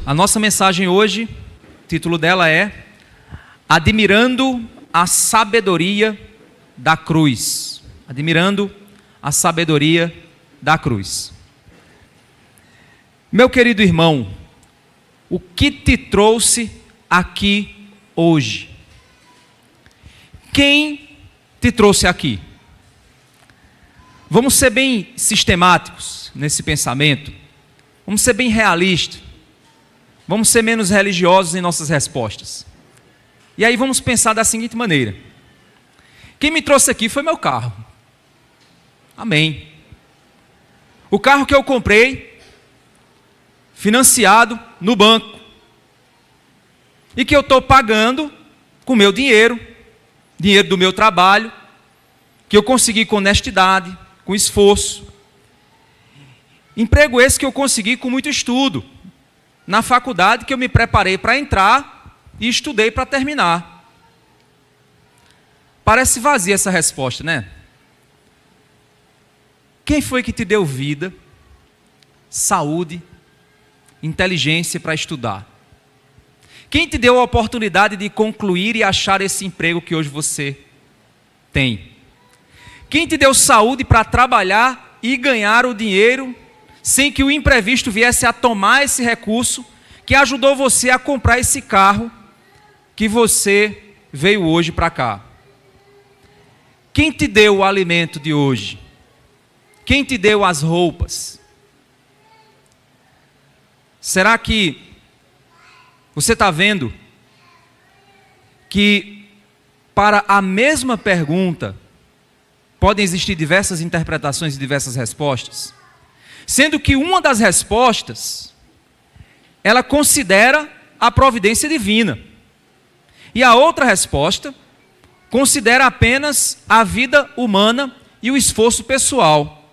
A nossa mensagem hoje, o título dela é Admirando a Sabedoria da Cruz. Admirando a Sabedoria da Cruz. Meu querido irmão, o que te trouxe aqui hoje? Quem te trouxe aqui? Vamos ser bem sistemáticos nesse pensamento. Vamos ser bem realistas. Vamos ser menos religiosos em nossas respostas. E aí vamos pensar da seguinte maneira. Quem me trouxe aqui foi meu carro. Amém. O carro que eu comprei, financiado no banco. E que eu estou pagando com meu dinheiro, dinheiro do meu trabalho, que eu consegui com honestidade, com esforço. Emprego esse que eu consegui com muito estudo. Na faculdade que eu me preparei para entrar e estudei para terminar. Parece vazia essa resposta, né? Quem foi que te deu vida, saúde, inteligência para estudar? Quem te deu a oportunidade de concluir e achar esse emprego que hoje você tem? Quem te deu saúde para trabalhar e ganhar o dinheiro sem que o imprevisto viesse a tomar esse recurso que ajudou você a comprar esse carro que você veio hoje para cá? Quem te deu o alimento de hoje? Quem te deu as roupas? Será que você está vendo que para a mesma pergunta podem existir diversas interpretações e diversas respostas? Sendo que uma das respostas, ela considera a providência divina. E a outra resposta considera apenas a vida humana e o esforço pessoal.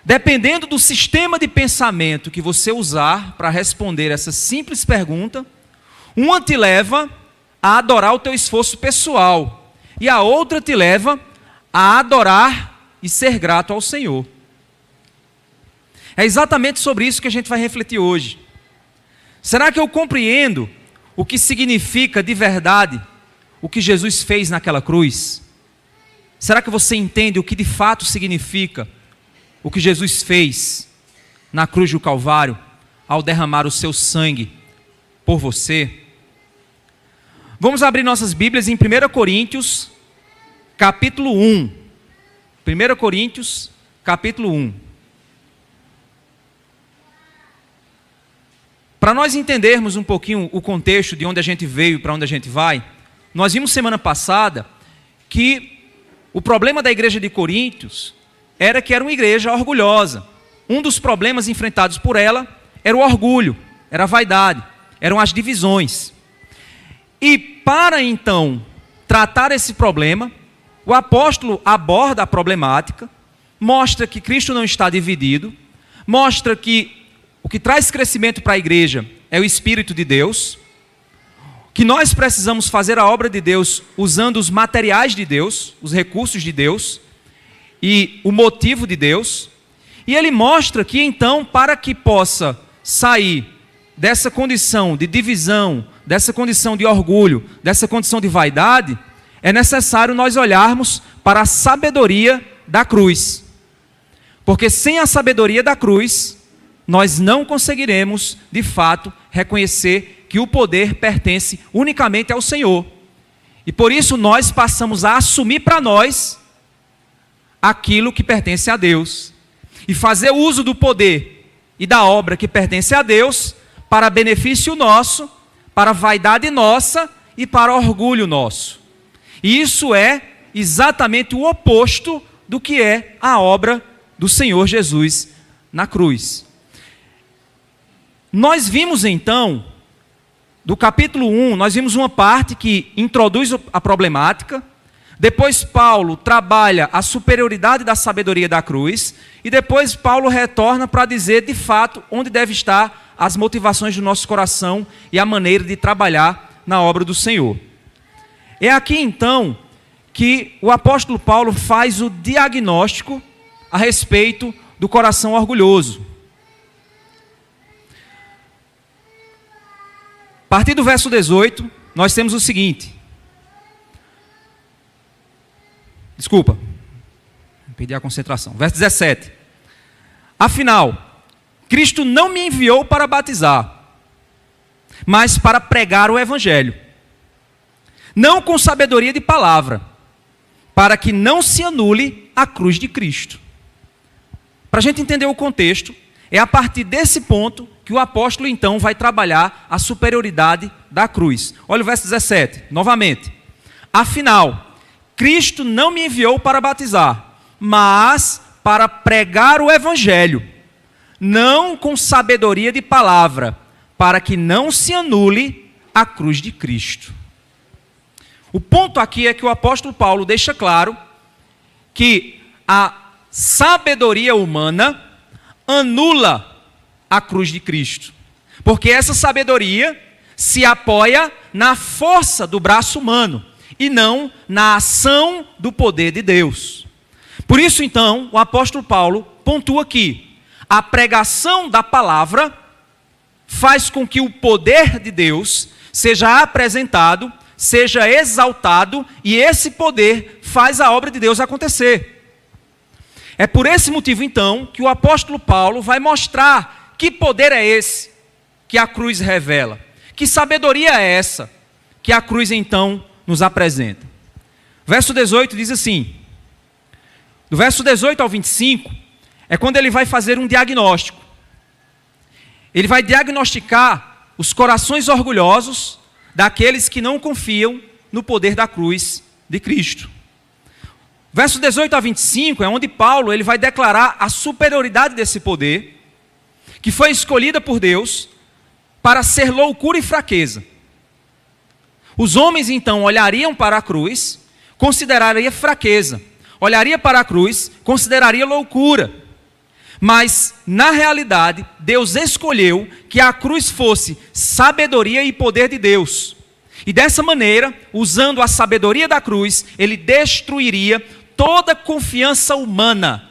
Dependendo do sistema de pensamento que você usar para responder essa simples pergunta, uma te leva a adorar o teu esforço pessoal e a outra te leva a adorar e ser grato ao Senhor. É exatamente sobre isso que a gente vai refletir hoje. Será que eu compreendo o que significa de verdade o que Jesus fez naquela cruz? Será que você entende o que de fato significa o que Jesus fez na cruz do Calvário ao derramar o seu sangue por você? Vamos abrir nossas Bíblias em 1 Coríntios, capítulo 1. 1 Coríntios, capítulo 1. Para nós entendermos um pouquinho o contexto de onde a gente veio e para onde a gente vai, nós vimos semana passada que o problema da igreja de Coríntios era que era uma igreja orgulhosa. Um dos problemas enfrentados por ela era o orgulho, era a vaidade, eram as divisões. E para então tratar esse problema, o apóstolo aborda a problemática, mostra que Cristo não está dividido, mostra que o que traz crescimento para a igreja é o Espírito de Deus, que nós precisamos fazer a obra de Deus usando os materiais de Deus, os recursos de Deus e o motivo de Deus. E ele mostra que então, para que possa sair dessa condição de divisão, dessa condição de orgulho, dessa condição de vaidade, é necessário nós olharmos para a sabedoria da cruz. Porque sem a sabedoria da cruz, nós não conseguiremos, de fato, reconhecer que o poder pertence unicamente ao Senhor. E por isso nós passamos a assumir para nós aquilo que pertence a Deus. E fazer uso do poder e da obra que pertence a Deus para benefício nosso, para vaidade nossa e para orgulho nosso. E isso é exatamente o oposto do que é a obra do Senhor Jesus na cruz. Nós vimos então, do capítulo 1, nós vimos uma parte que introduz a problemática, depois Paulo trabalha a superioridade da sabedoria da cruz, e depois Paulo retorna para dizer de fato onde deve estar as motivações do nosso coração e a maneira de trabalhar na obra do Senhor. É aqui então que o apóstolo Paulo faz o diagnóstico a respeito do coração orgulhoso. A partir do verso 18, nós temos o seguinte. Desculpa, perdi a concentração. Verso 17. Afinal, Cristo não me enviou para batizar, mas para pregar o Evangelho, não com sabedoria de palavra, para que não se anule a cruz de Cristo. Para a gente entender o contexto, é a partir desse ponto que o apóstolo então vai trabalhar a superioridade da cruz. Olha o verso 17, novamente. Afinal, Cristo não me enviou para batizar, mas para pregar o Evangelho, não com sabedoria de palavra, para que não se anule a cruz de Cristo. O ponto aqui é que o apóstolo Paulo deixa claro que a sabedoria humana anula a cruz de Cristo, porque essa sabedoria se apoia na força do braço humano e não na ação do poder de Deus. Por isso, então, o apóstolo Paulo pontua aqui: a pregação da palavra faz com que o poder de Deus seja apresentado, seja exaltado, e esse poder faz a obra de Deus acontecer. É por esse motivo, então, que o apóstolo Paulo vai mostrar que poder é esse que a cruz revela. Que sabedoria é essa que a cruz, então, nos apresenta. Verso 18 diz assim, do verso 18 ao 25, é quando ele vai fazer um diagnóstico. Ele vai diagnosticar os corações orgulhosos daqueles que não confiam no poder da cruz de Cristo. Verso 18 a 25 é onde Paulo ele vai declarar a superioridade desse poder, que foi escolhida por Deus para ser loucura e fraqueza. Os homens então olhariam para a cruz, considerariam fraqueza. Olharia para a cruz, consideraria loucura. Mas, na realidade, Deus escolheu que a cruz fosse sabedoria e poder de Deus. E dessa maneira, usando a sabedoria da cruz, ele destruiria toda confiança humana.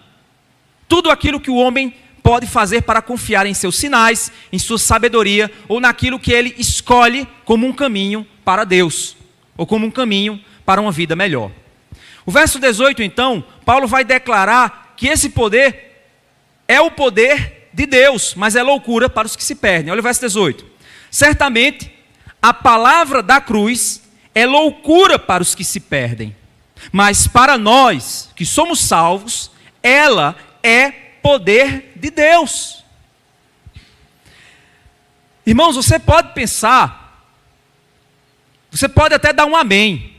Tudo aquilo que o homem pode fazer para confiar em seus sinais, em sua sabedoria, ou naquilo que ele escolhe como um caminho para Deus, ou como um caminho para uma vida melhor. O verso 18, então, Paulo vai declarar que esse poder é o poder de Deus, mas é loucura para os que se perdem. Olha o verso 18. Certamente, a palavra da cruz é loucura para os que se perdem, mas para nós que somos salvos, ela é poder de Deus. Irmãos, você pode pensar, você pode até dar um amém,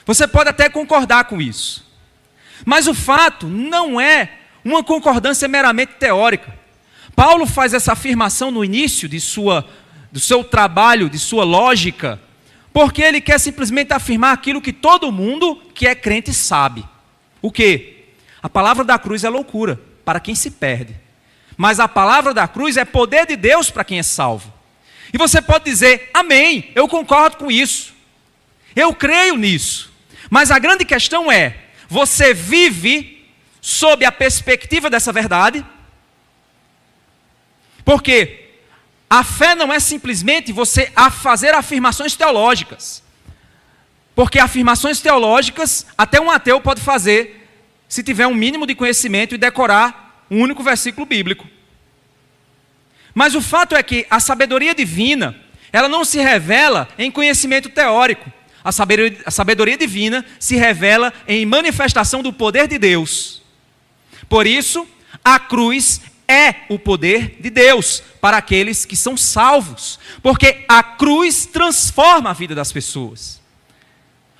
você pode até concordar com isso, mas o fato não é uma concordância meramente teórica. Paulo faz essa afirmação no início do seu trabalho, de sua lógica, porque ele quer simplesmente afirmar aquilo que todo mundo que é crente sabe. O quê? A palavra da cruz é loucura para quem se perde, mas a palavra da cruz é poder de Deus para quem é salvo. E você pode dizer, amém, eu concordo com isso, eu creio nisso, mas a grande questão é, você vive sob a perspectiva dessa verdade? Porque a fé não é simplesmente você fazer afirmações teológicas. Porque afirmações teológicas, até um ateu pode fazer, se tiver um mínimo de conhecimento e decorar um único versículo bíblico. Mas o fato é que a sabedoria divina, ela não se revela em conhecimento teórico. A sabedoria divina se revela em manifestação do poder de Deus. Por isso, a cruz é o poder de Deus para aqueles que são salvos, porque a cruz transforma a vida das pessoas.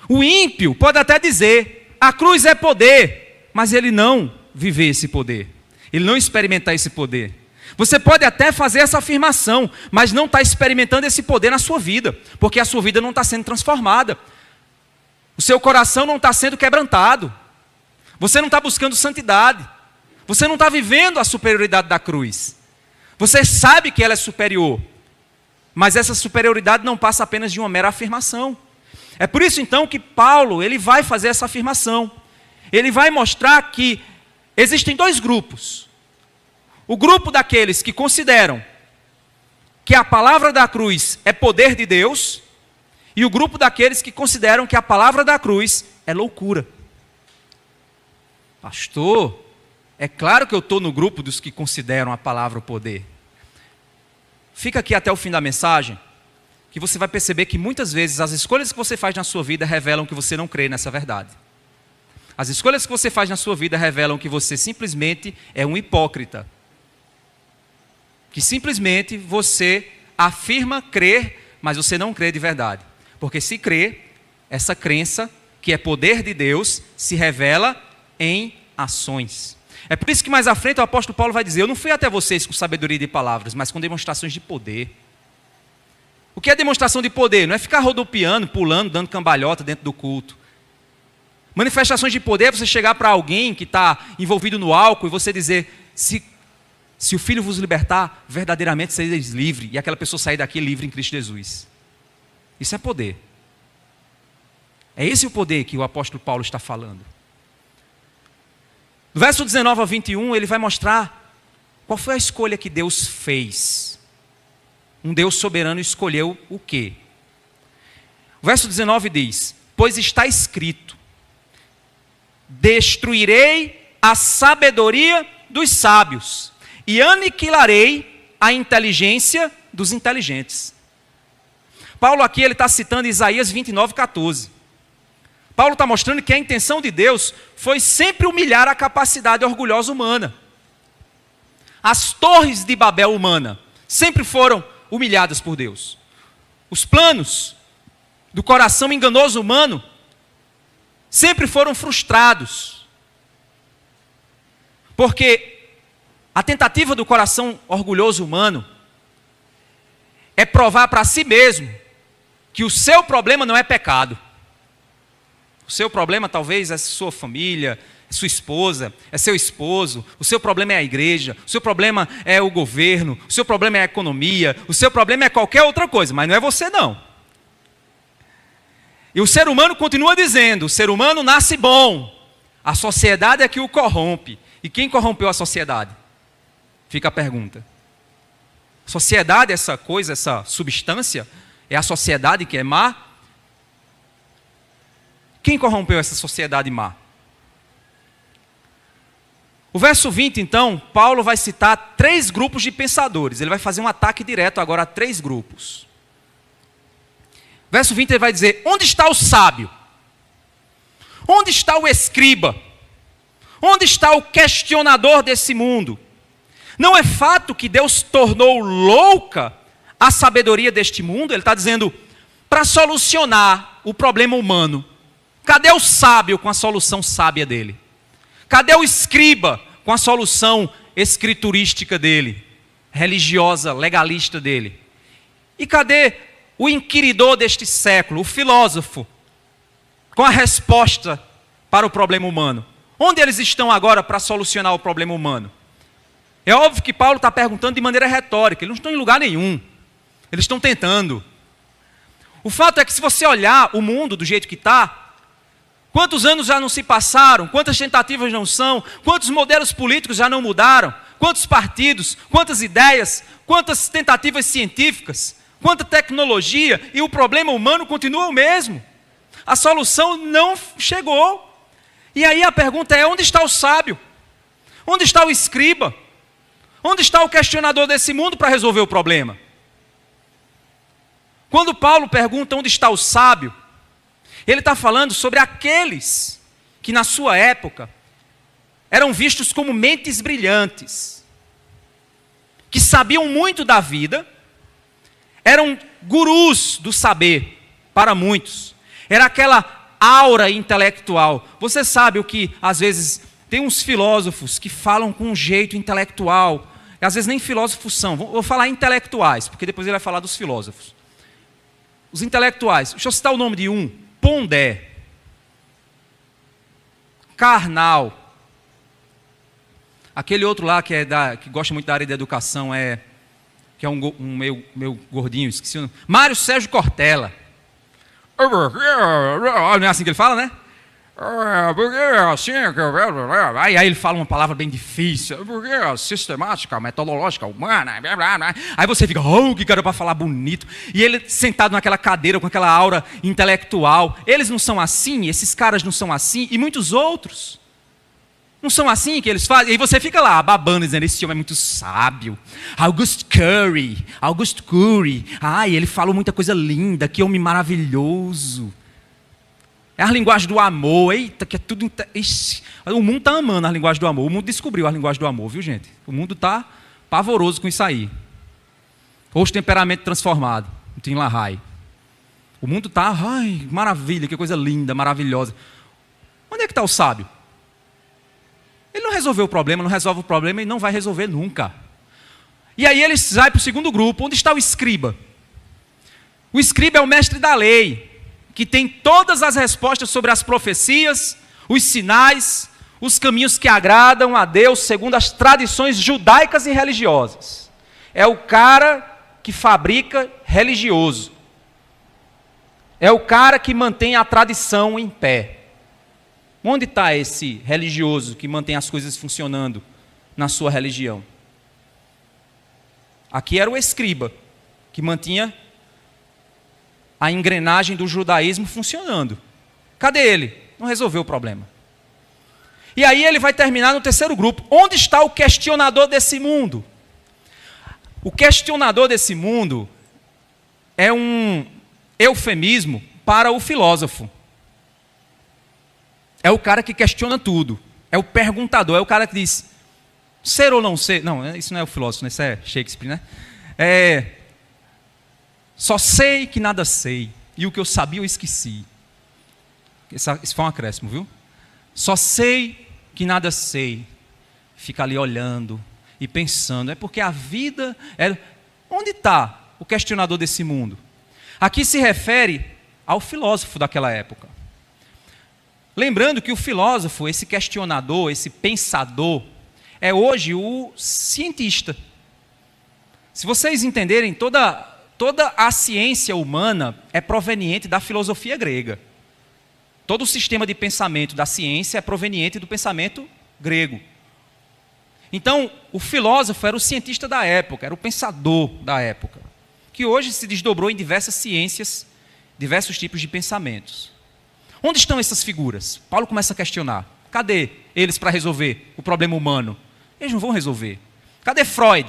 O ímpio pode até dizer, a cruz é poder, mas ele não viver esse poder, ele não experimentar esse poder. Você pode até fazer essa afirmação, mas não está experimentando esse poder na sua vida, porque a sua vida não está sendo transformada, o seu coração não está sendo quebrantado, você não está buscando santidade, você não está vivendo a superioridade da cruz. Você sabe que ela é superior, mas essa superioridade não passa apenas de uma mera afirmação. É por isso então que Paulo ele vai fazer essa afirmação. Ele vai mostrar que existem dois grupos. O grupo daqueles que consideram que a palavra da cruz é poder de Deus, e o grupo daqueles que consideram que a palavra da cruz é loucura. Pastor, é claro que eu estou no grupo dos que consideram a palavra o poder. Fica aqui até o fim da mensagem, que você vai perceber que muitas vezes as escolhas que você faz na sua vida revelam que você não crê nessa verdade. As escolhas que você faz na sua vida revelam que você simplesmente é um hipócrita. Que simplesmente você afirma crer, mas você não crê de verdade. Porque se crê, essa crença, que é poder de Deus, se revela em ações. É por isso que mais à frente o apóstolo Paulo vai dizer: eu não fui até vocês com sabedoria de palavras, mas com demonstrações de poder. O que é demonstração de poder? Não é ficar rodopiando, pulando, dando cambalhota dentro do culto. Manifestações de poder é você chegar para alguém que está envolvido no álcool e você dizer: se o Filho vos libertar, verdadeiramente sereis livres. E aquela pessoa sair daqui livre em Cristo Jesus. Isso é poder. É esse o poder que o apóstolo Paulo está falando. No verso 19 a 21, ele vai mostrar qual foi a escolha que Deus fez. Um Deus soberano escolheu o quê? O verso 19 diz: pois está escrito: destruirei a sabedoria dos sábios e aniquilarei a inteligência dos inteligentes. Paulo aqui ele está citando Isaías 29:14. Paulo está mostrando que a intenção de Deus foi sempre humilhar a capacidade orgulhosa humana. As torres de Babel humana sempre foram humilhadas por Deus. Os planos do coração enganoso humano sempre foram frustrados. Porque a tentativa do coração orgulhoso humano é provar para si mesmo que o seu problema não é pecado. O seu problema talvez é sua família, é sua esposa, é seu esposo. O seu problema é a igreja, o seu problema é o governo, o seu problema é a economia, o seu problema é qualquer outra coisa, mas não é você não. E o ser humano continua dizendo: o ser humano nasce bom, a sociedade é que o corrompe. E quem corrompeu a sociedade? Fica a pergunta. Sociedade, essa coisa, essa substância, é a sociedade que é má? Quem corrompeu essa sociedade má? O verso 20, então, Paulo vai citar 3 grupos de pensadores. Ele vai fazer um ataque direto agora a 3 grupos. Verso 20 ele vai dizer: onde está o sábio? Onde está o escriba? Onde está o questionador desse mundo? Não é fato que Deus tornou louca a sabedoria deste mundo? Ele está dizendo, para solucionar o problema humano. Cadê o sábio com a solução sábia dele? Cadê o escriba com a solução escriturística dele? Religiosa, legalista dele? E cadê o inquiridor deste século, o filósofo, com a resposta para o problema humano? Onde eles estão agora para solucionar o problema humano? É óbvio que Paulo está perguntando de maneira retórica, eles não estão em lugar nenhum, eles estão tentando. O fato é que se você olhar o mundo do jeito que está, quantos anos já não se passaram, quantas tentativas não são, quantos modelos políticos já não mudaram, quantos partidos, quantas ideias, quantas tentativas científicas, quanta tecnologia, e o problema humano continua o mesmo. A solução não chegou. E aí a pergunta é: onde está o sábio? Onde está o escriba? Onde está o questionador desse mundo para resolver o problema? Quando Paulo pergunta onde está o sábio, ele está falando sobre aqueles que na sua época eram vistos como mentes brilhantes, que sabiam muito da vida, eram gurus do saber para muitos. Era aquela aura intelectual. Você sabe o que, às vezes, tem uns filósofos que falam com um jeito intelectual. Às vezes nem filósofos são. Vou falar intelectuais, porque depois ele vai falar dos filósofos. Os intelectuais. Deixa eu citar o nome de um. Pondé. Karnal. Aquele outro lá que gosta muito da área da educação, que é um meio gordinho, esqueci o nome. Mário Sérgio Cortella. Não é assim que ele fala, né? Porque é assim que aí ele fala uma palavra bem difícil. Porque é sistemática, metodológica, humana. Aí você fica, que cara para falar bonito. E ele sentado naquela cadeira com aquela aura intelectual. Eles não são assim, esses caras não são assim. E muitos outros. Não são assim que eles fazem? E aí você fica lá, babando, dizendo, esse homem é muito sábio. Auguste Curry. Ai, ele falou muita coisa linda, que homem maravilhoso. É a linguagem do amor. Eita, que é tudo... Ixi, o mundo está amando a linguagem do amor. O mundo descobriu a linguagem do amor, viu, gente? O mundo está pavoroso com isso aí. Hoje, temperamento transformado. No Tim LaHaye. O mundo está, ai, maravilha, que coisa linda, maravilhosa. Onde é que está o sábio? Ele não resolveu o problema, não resolve o problema e não vai resolver nunca. E aí ele vai para o segundo grupo. Onde está o escriba? O escriba é o mestre da lei, que tem todas as respostas sobre as profecias, os sinais, os caminhos que agradam a Deus segundo as tradições judaicas e religiosas. É o cara que fabrica religioso. É o cara que mantém a tradição em pé. Onde está esse religioso que mantém as coisas funcionando na sua religião? Aqui era o escriba, que mantinha a engrenagem do judaísmo funcionando. Cadê ele? Não resolveu o problema. E aí ele vai terminar no terceiro grupo. Onde está o questionador desse mundo? O questionador desse mundo é um eufemismo para o filósofo. É o cara que questiona tudo. É o perguntador, é o cara que diz, ser ou não ser. Não, isso não é o filósofo, isso é Shakespeare, né? Só sei que nada sei, e o que eu sabia eu esqueci. Isso foi um acréscimo, viu? Só sei que nada sei. Fica ali olhando e pensando. É porque a vida... Onde está o questionador desse mundo? Aqui se refere ao filósofo daquela época. Lembrando que o filósofo, esse questionador, esse pensador, é hoje o cientista. Se vocês entenderem, toda a ciência humana é proveniente da filosofia grega. Todo o sistema de pensamento da ciência é proveniente do pensamento grego. Então, o filósofo era o cientista da época, era o pensador da época, que hoje se desdobrou em diversas ciências, diversos tipos de pensamentos. Onde estão essas figuras? Paulo começa a questionar. Cadê eles para resolver o problema humano? Eles não vão resolver. Cadê Freud?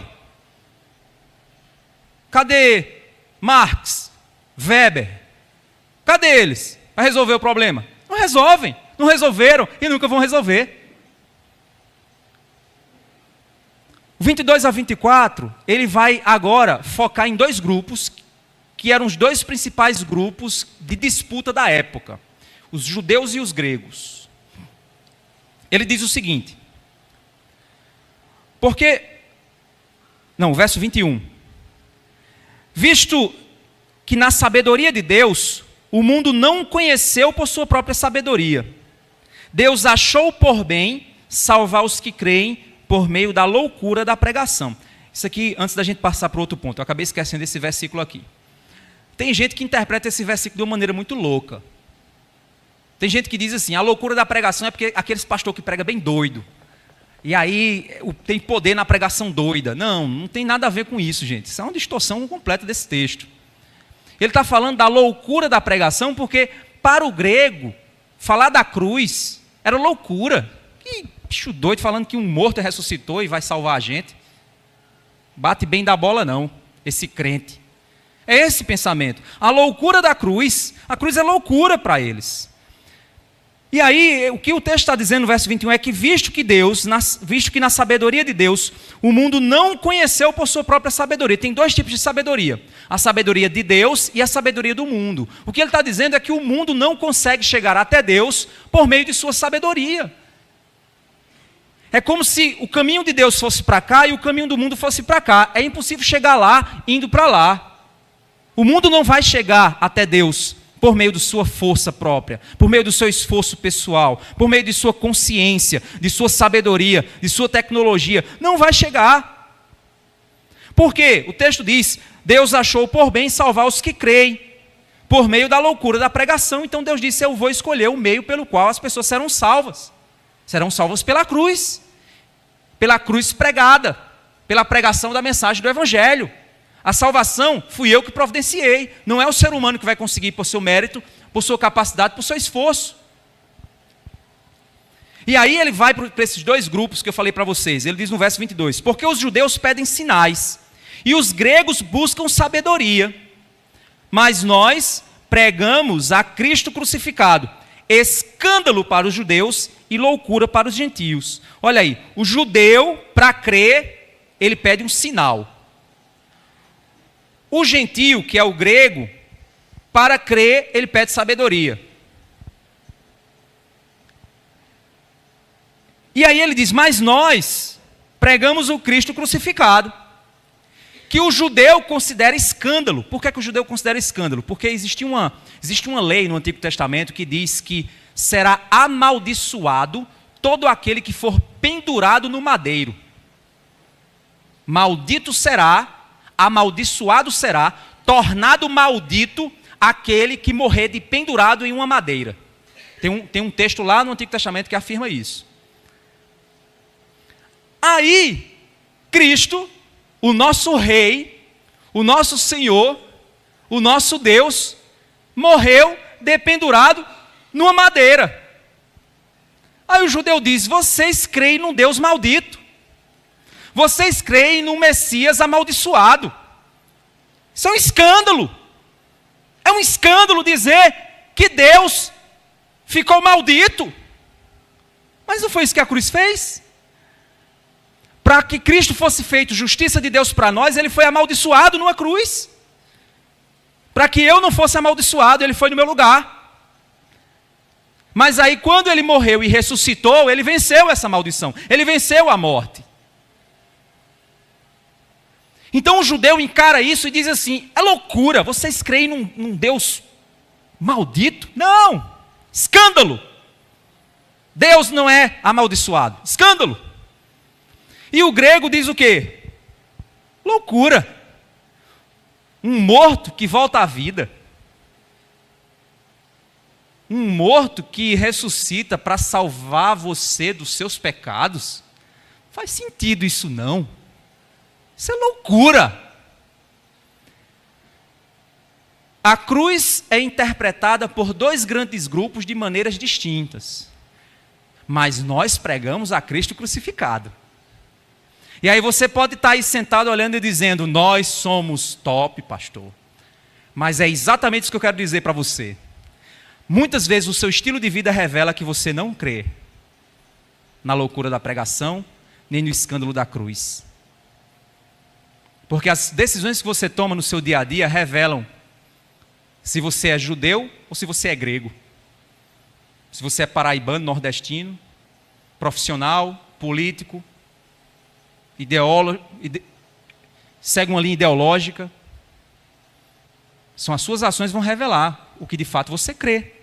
Cadê Marx? Weber? Cadê eles para resolver o problema? Não resolvem, não resolveram e nunca vão resolver. O 22 a 24, ele vai agora focar em dois grupos, que eram os dois principais grupos de disputa da época. Os judeus e os gregos. Ele diz o seguinte. Verso 21. Visto que na sabedoria de Deus, o mundo não conheceu por sua própria sabedoria. Deus achou por bem salvar os que creem por meio da loucura da pregação. Isso aqui, antes da gente passar para outro ponto, eu acabei esquecendo desse versículo aqui. Tem gente que interpreta esse versículo de uma maneira muito louca. Tem gente que diz assim, a loucura da pregação é porque aqueles pastores que pregam bem doido. E aí tem poder na pregação doida. Não tem nada a ver com isso, gente. Isso é uma distorção completa desse texto. Ele está falando da loucura da pregação porque, para o grego, falar da cruz era loucura. Que bicho doido falando que um morto ressuscitou e vai salvar a gente. Bate bem da bola não, esse crente. É esse pensamento. A loucura da cruz, a cruz é loucura para eles. E aí, o que o texto está dizendo no verso 21 é que visto que na sabedoria de Deus, o mundo não conheceu por sua própria sabedoria. Tem dois tipos de sabedoria. A sabedoria de Deus e a sabedoria do mundo. O que ele está dizendo é que o mundo não consegue chegar até Deus por meio de sua sabedoria. É como se o caminho de Deus fosse para cá e o caminho do mundo fosse para cá. É impossível chegar lá indo para lá. O mundo não vai chegar até Deus por meio de sua força própria, por meio do seu esforço pessoal, por meio de sua consciência, de sua sabedoria, de sua tecnologia. Não vai chegar. Por quê? O texto diz, Deus achou por bem salvar os que creem, por meio da loucura da pregação. Então Deus disse: eu vou escolher o meio pelo qual as pessoas serão salvas. Serão salvas pela cruz pregada, pela pregação da mensagem do Evangelho. A salvação fui eu que providenciei, não é o ser humano que vai conseguir por seu mérito, por sua capacidade, por seu esforço. E aí ele vai para esses dois grupos que eu falei para vocês. Ele diz no verso 22, porque os judeus pedem sinais, e os gregos buscam sabedoria, mas nós pregamos a Cristo crucificado, escândalo para os judeus e loucura para os gentios. Olha aí, o judeu, para crer, ele pede um sinal. O gentio, que é o grego, para crer, ele pede sabedoria. E aí ele diz, mas nós pregamos o Cristo crucificado, que o judeu considera escândalo. Por que o judeu considera escândalo? Porque existe uma lei no Antigo Testamento que diz que será amaldiçoado todo aquele que for pendurado no madeiro. Maldito será, amaldiçoado será, tornado maldito aquele que morrer de pendurado em uma madeira. Tem um texto lá no Antigo Testamento que afirma isso. Aí, Cristo, o nosso Rei, o nosso Senhor, o nosso Deus, morreu dependurado numa madeira. Aí o judeu diz, vocês creem num Deus maldito. Vocês creem num Messias amaldiçoado. Isso é um escândalo. É um escândalo dizer que Deus ficou maldito. Mas não foi isso que a cruz fez? Para que Cristo fosse feito justiça de Deus para nós, ele foi amaldiçoado numa cruz. Para que eu não fosse amaldiçoado, ele foi no meu lugar. Mas aí quando ele morreu e ressuscitou, ele venceu essa maldição. Ele venceu a morte. Então o judeu encara isso e diz assim, é loucura, vocês creem num Deus maldito? Não, escândalo. Deus não é amaldiçoado, escândalo. E o grego diz o quê? Loucura. Um morto que volta à vida. Um morto que ressuscita para salvar você dos seus pecados. Faz sentido isso não. Isso é loucura. A cruz é interpretada por dois grandes grupos de maneiras distintas. Mas nós pregamos a Cristo crucificado. E aí você pode estar aí sentado olhando e dizendo, nós somos top, pastor. Mas é exatamente isso que eu quero dizer para você. Muitas vezes o seu estilo de vida revela que você não crê na loucura da pregação, nem no escândalo da cruz. Porque as decisões que você toma no seu dia a dia revelam se você é judeu ou se você é grego. Se você é paraibano, nordestino, profissional, político, segue uma linha ideológica. São as suas ações que vão revelar o que de fato você crê.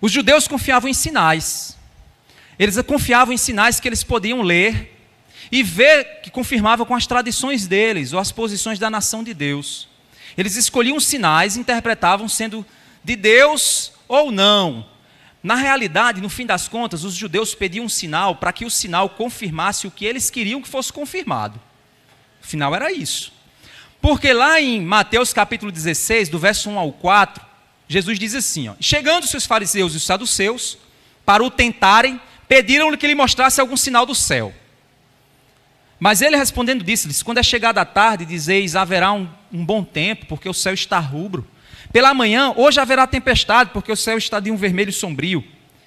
Os judeus confiavam em sinais. Eles confiavam em sinais que eles podiam ler e ver que confirmava com as tradições deles ou as posições da nação de Deus. Eles escolhiam sinais e interpretavam sendo de Deus ou não. Na realidade, no fim das contas, os judeus pediam um sinal para que o sinal confirmasse o que eles queriam que fosse confirmado. O final era isso. Porque lá em Mateus capítulo 16, do verso 1 ao 4, Jesus diz assim, chegando-se os fariseus e os saduceus, para o tentarem, pediram-lhe que lhe mostrasse algum sinal do céu. Mas ele respondendo disse-lhes, quando é chegada a tarde, dizeis, haverá um bom tempo, porque o céu está rubro. Pela manhã, hoje haverá tempestade, porque o céu está de um vermelho sombrio.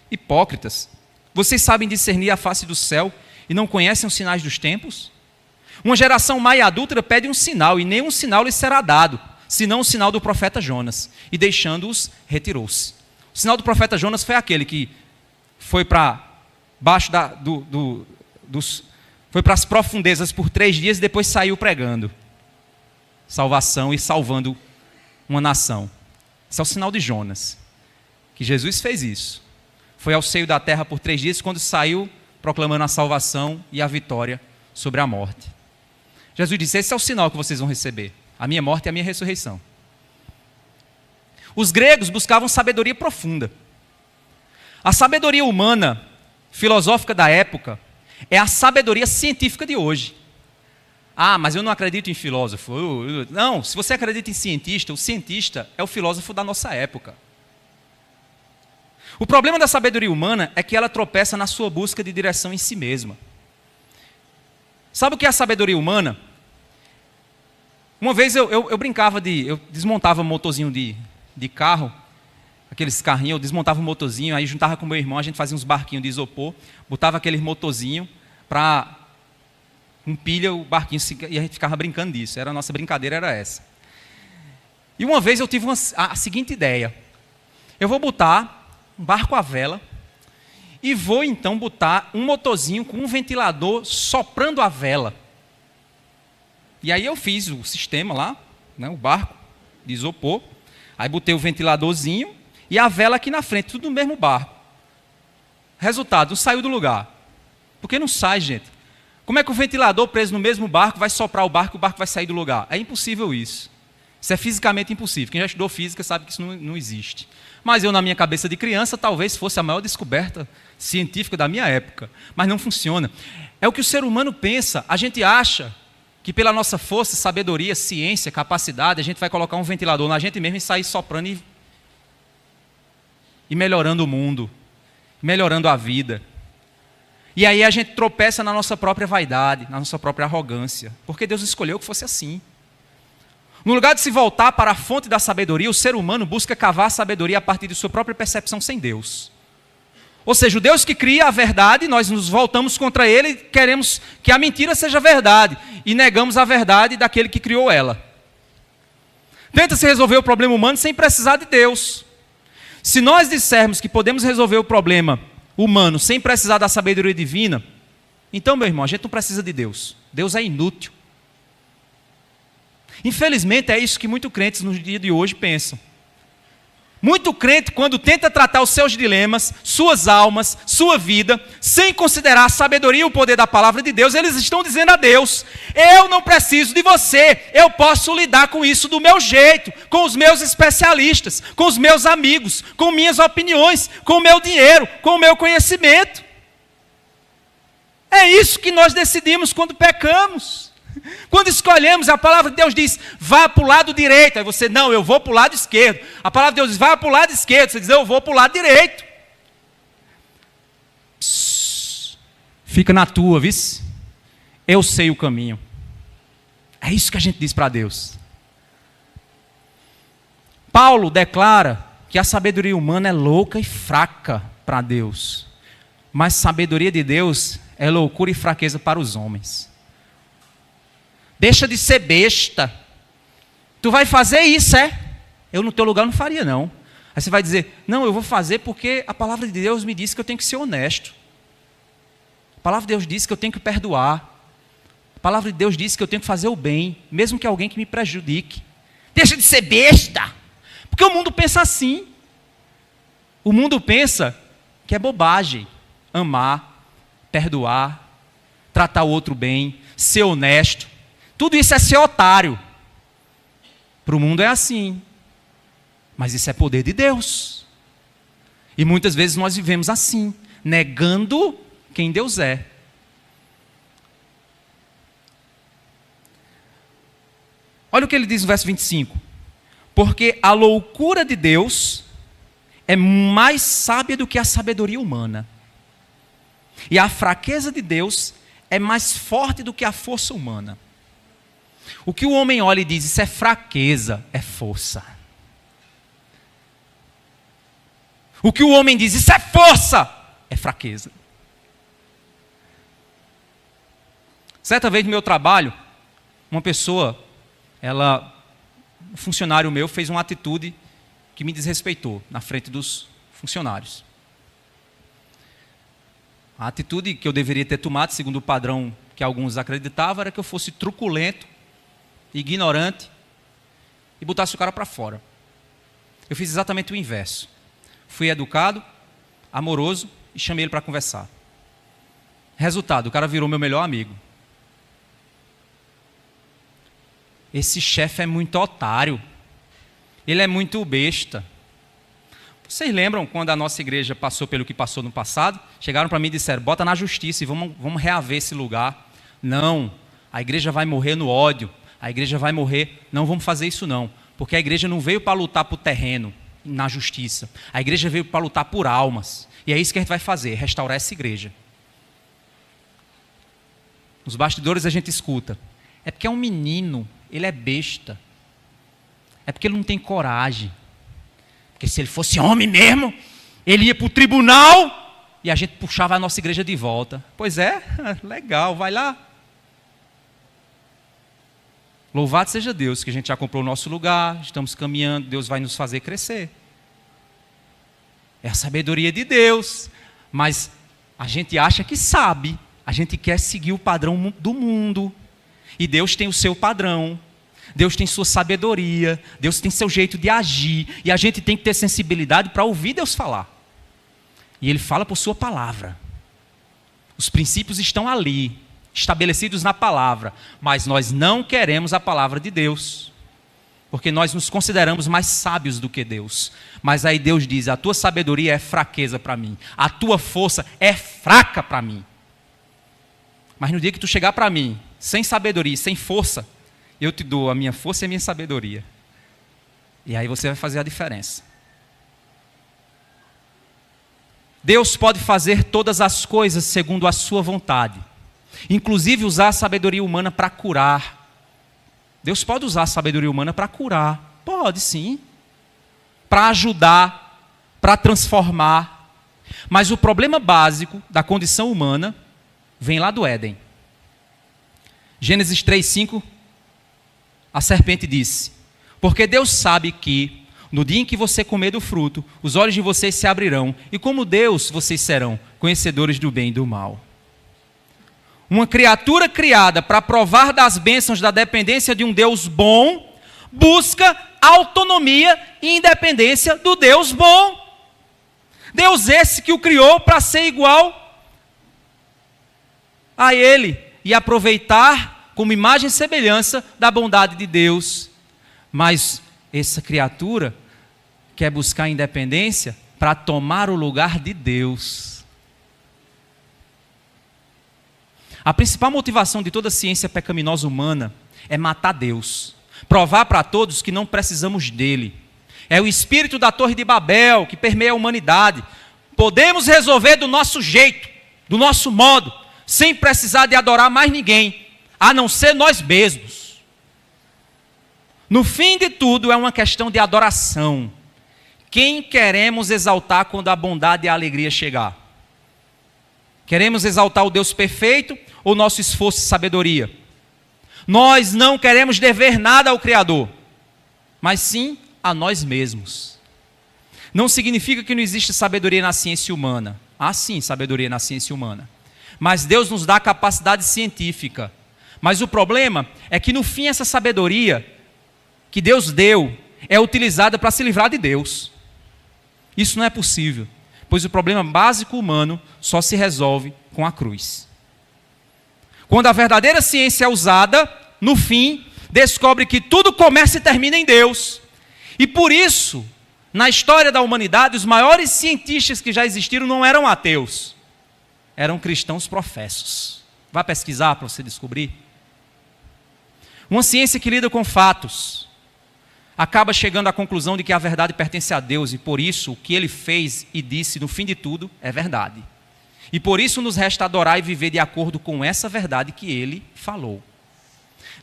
Hipócritas, vocês sabem discernir a face do céu e não conhecem os sinais dos tempos? Uma geração má e adúltera pede um sinal, e nenhum sinal lhes será dado, senão o sinal do profeta Jonas. E deixando-os, retirou-se. O sinal do profeta Jonas foi aquele que foi para baixo foi para as profundezas por 3 dias e depois saiu pregando salvação e salvando uma nação. Esse é o sinal de Jonas, que Jesus fez isso. Foi ao seio da terra por 3 dias, quando saiu proclamando a salvação e a vitória sobre a morte. Jesus disse, esse é o sinal que vocês vão receber. a minha morte e a minha ressurreição. Os gregos buscavam sabedoria profunda. A sabedoria humana, filosófica da época, é a sabedoria científica de hoje. Ah, mas eu não acredito em filósofo. Não, se você acredita em cientista, o cientista é o filósofo da nossa época. O problema da sabedoria humana é que ela tropeça na sua busca de direção em si mesma. Sabe o que é a sabedoria humana? Uma vez eu brincava eu desmontava um motorzinho de carro, aqueles carrinhos, eu desmontava um motorzinho, aí juntava com meu irmão, a gente fazia uns barquinhos de isopor, botava aquele motorzinho para com pilha o barquinho, e a gente ficava brincando disso. A nossa brincadeira era essa. E uma vez eu tive a seguinte ideia: eu vou botar um barco à vela e vou então botar um motorzinho com um ventilador soprando a vela. E aí eu fiz o sistema lá, né, o barco de isopor, aí botei o ventiladorzinho e a vela aqui na frente, tudo no mesmo barco. Resultado, não saiu do lugar. Por que não sai, gente? Como é que o ventilador preso no mesmo barco vai soprar o barco vai sair do lugar? É impossível isso. Isso é fisicamente impossível. Quem já estudou física sabe que isso não existe. Mas eu, na minha cabeça de criança, talvez fosse a maior descoberta científica da minha época. Mas não funciona. É o que o ser humano pensa. A gente acha que pela nossa força, sabedoria, ciência, capacidade, a gente vai colocar um ventilador na gente mesmo e sair soprando e melhorando o mundo, melhorando a vida. E aí a gente tropeça na nossa própria vaidade, na nossa própria arrogância, porque Deus escolheu que fosse assim. No lugar de se voltar para a fonte da sabedoria, o ser humano busca cavar a sabedoria a partir de sua própria percepção sem Deus. Ou seja, o Deus que cria a verdade, nós nos voltamos contra ele e queremos que a mentira seja verdade, e negamos a verdade daquele que criou ela. Tenta-se resolver o problema humano sem precisar de Deus. Se nós dissermos que podemos resolver o problema humano sem precisar da sabedoria divina, então, meu irmão, a gente não precisa de Deus. Deus é inútil. Infelizmente, é isso que muitos crentes no dia de hoje pensam. Muito crente, quando tenta tratar os seus dilemas, suas almas, sua vida, sem considerar a sabedoria e o poder da palavra de Deus, eles estão dizendo a Deus: eu não preciso de você, eu posso lidar com isso do meu jeito, com os meus especialistas, com os meus amigos, com minhas opiniões, com o meu dinheiro, com o meu conhecimento. É isso que nós decidimos quando pecamos. Quando escolhemos, a palavra de Deus diz: vá para o lado direito. Aí você: não, eu vou para o lado esquerdo. A palavra de Deus diz: vá para o lado esquerdo. Você diz: eu vou para o lado direito. Fica na tua, viu? Eu sei o caminho. É isso que a gente diz para Deus. Paulo declara que a sabedoria humana é louca e fraca para Deus, mas a sabedoria de Deus é loucura e fraqueza para os homens. Deixa de ser besta. Tu vai fazer isso, é? Eu no teu lugar não faria, não. Aí você vai dizer: não, eu vou fazer porque a palavra de Deus me diz que eu tenho que ser honesto. A palavra de Deus diz que eu tenho que perdoar. A palavra de Deus diz que eu tenho que fazer o bem, mesmo que alguém que me prejudique. Deixa de ser besta. Porque o mundo pensa assim. O mundo pensa que é bobagem amar, perdoar, tratar o outro bem, ser honesto. Tudo isso é ser otário. Para o mundo é assim. Mas isso é poder de Deus. E muitas vezes nós vivemos assim, negando quem Deus é. Olha o que ele diz no verso 25. Porque a loucura de Deus é mais sábia do que a sabedoria humana. E a fraqueza de Deus é mais forte do que a força humana. O que o homem olha e diz: isso é fraqueza, é força. O que o homem diz: isso é força, é fraqueza. Certa vez no meu trabalho, uma pessoa, um funcionário meu, fez uma atitude que me desrespeitou na frente dos funcionários. A atitude que eu deveria ter tomado, segundo o padrão que alguns acreditavam, era que eu fosse truculento, ignorante e botasse o cara para fora. Eu fiz exatamente o inverso. Fui educado, amoroso e chamei ele para conversar. Resultado: o cara virou meu melhor amigo. esse chefe é muito otário, ele é muito besta. Vocês lembram quando a nossa igreja passou pelo que passou no passado? Chegaram para mim e disseram, bota na justiça e vamos reaver esse lugar. Não, a igreja vai morrer no ódio, a igreja vai morrer, não vamos fazer isso não, porque a igreja não veio para lutar por terreno, na justiça, a igreja veio para lutar por almas, e é isso que a gente vai fazer, restaurar essa igreja. Nos bastidores a gente escuta, é porque é um menino, ele é besta, é porque ele não tem coragem, porque se ele fosse homem mesmo, ele ia para o tribunal e a gente puxava a nossa igreja de volta. Pois é, legal, vai lá. Louvado seja Deus que a gente já comprou o nosso lugar, estamos caminhando, Deus vai nos fazer crescer. É a sabedoria de Deus, mas a gente acha que sabe, a gente quer seguir o padrão do mundo, e Deus tem o seu padrão. Deus tem sua sabedoria, Deus tem seu jeito de agir, e a gente tem que ter sensibilidade para ouvir Deus falar. E Ele fala por sua palavra. Os princípios estão ali, estabelecidos na palavra, mas nós não queremos a palavra de Deus, porque nós nos consideramos mais sábios do que Deus. Mas aí Deus diz, a tua sabedoria é fraqueza para mim, a tua força é fraca para mim. Mas no dia que tu chegar para mim, sem sabedoria e sem força, eu te dou a minha força e a minha sabedoria. E aí você vai fazer a diferença. Deus pode fazer todas as coisas segundo a sua vontade. Inclusive usar a sabedoria humana para curar. Deus pode usar a sabedoria humana para curar. Pode sim. Para ajudar, para transformar. Mas o problema básico da condição humana vem lá do Éden. Gênesis 3:5. A serpente disse, porque Deus sabe que, no dia em que você comer do fruto, os olhos de vocês se abrirão, e como Deus vocês serão conhecedores do bem e do mal. Uma criatura criada para provar das bênçãos da dependência de um Deus bom, busca autonomia e independência do Deus bom. Deus esse que o criou para ser igual a Ele e aproveitar como imagem e semelhança da bondade de Deus. Mas essa criatura quer buscar independência para tomar o lugar de Deus. A principal motivação de toda ciência pecaminosa humana é matar Deus. Provar para todos que não precisamos dele. É o espírito da Torre de Babel que permeia a humanidade. Podemos resolver do nosso jeito, do nosso modo, sem precisar de adorar mais ninguém, a não ser nós mesmos. No fim de tudo, é uma questão de adoração. Quem queremos exaltar quando a bondade e a alegria chegar? Queremos exaltar o Deus perfeito ou nosso esforço e sabedoria? Nós não queremos dever nada ao Criador, mas sim a nós mesmos. Não significa que não existe sabedoria na ciência humana. Há sim sabedoria na ciência humana. Mas Deus nos dá capacidade científica. Mas o problema é que no fim essa sabedoria que Deus deu é utilizada para se livrar de Deus. Isso não é possível, pois o problema básico humano só se resolve com a cruz. Quando a verdadeira ciência é usada, no fim, descobre que tudo começa e termina em Deus. E por isso, na história da humanidade, os maiores cientistas que já existiram não eram ateus, eram cristãos professos. Vá pesquisar para você descobrir. Uma ciência que lida com fatos acaba chegando à conclusão de que a verdade pertence a Deus e por isso o que Ele fez e disse no fim de tudo é verdade. E por isso nos resta adorar e viver de acordo com essa verdade que Ele falou.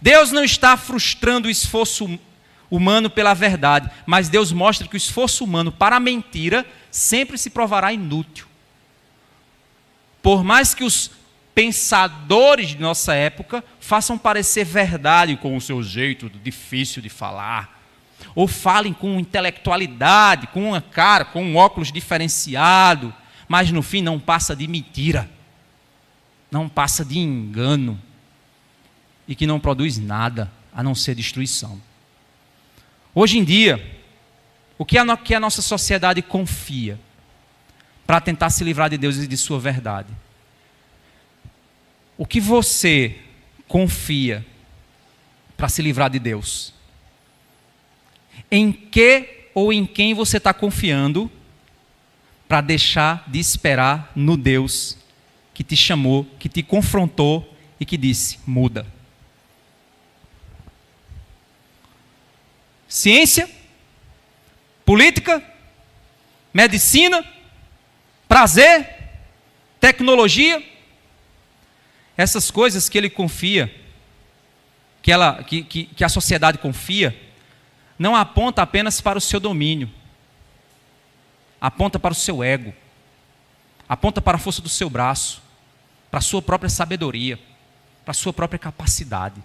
Deus não está frustrando o esforço humano pela verdade, mas Deus mostra que o esforço humano para a mentira sempre se provará inútil. Por mais que os pensadores de nossa época façam parecer verdade com o seu jeito difícil de falar, ou falem com intelectualidade, com uma cara, com um óculos diferenciado, mas no fim não passa de mentira, não passa de engano, e que não produz nada a não ser destruição. Hoje em dia, o que a nossa sociedade confia para tentar se livrar de Deus e de sua verdade? O que você confia para se livrar de Deus? Em que ou em quem você está confiando para deixar de esperar no Deus que te chamou, que te confrontou e que disse: muda? Ciência, política, medicina, prazer, tecnologia, essas coisas que ele confia, que a sociedade confia, não aponta apenas para o seu domínio, aponta para o seu ego, aponta para a força do seu braço, para a sua própria sabedoria, para a sua própria capacidade.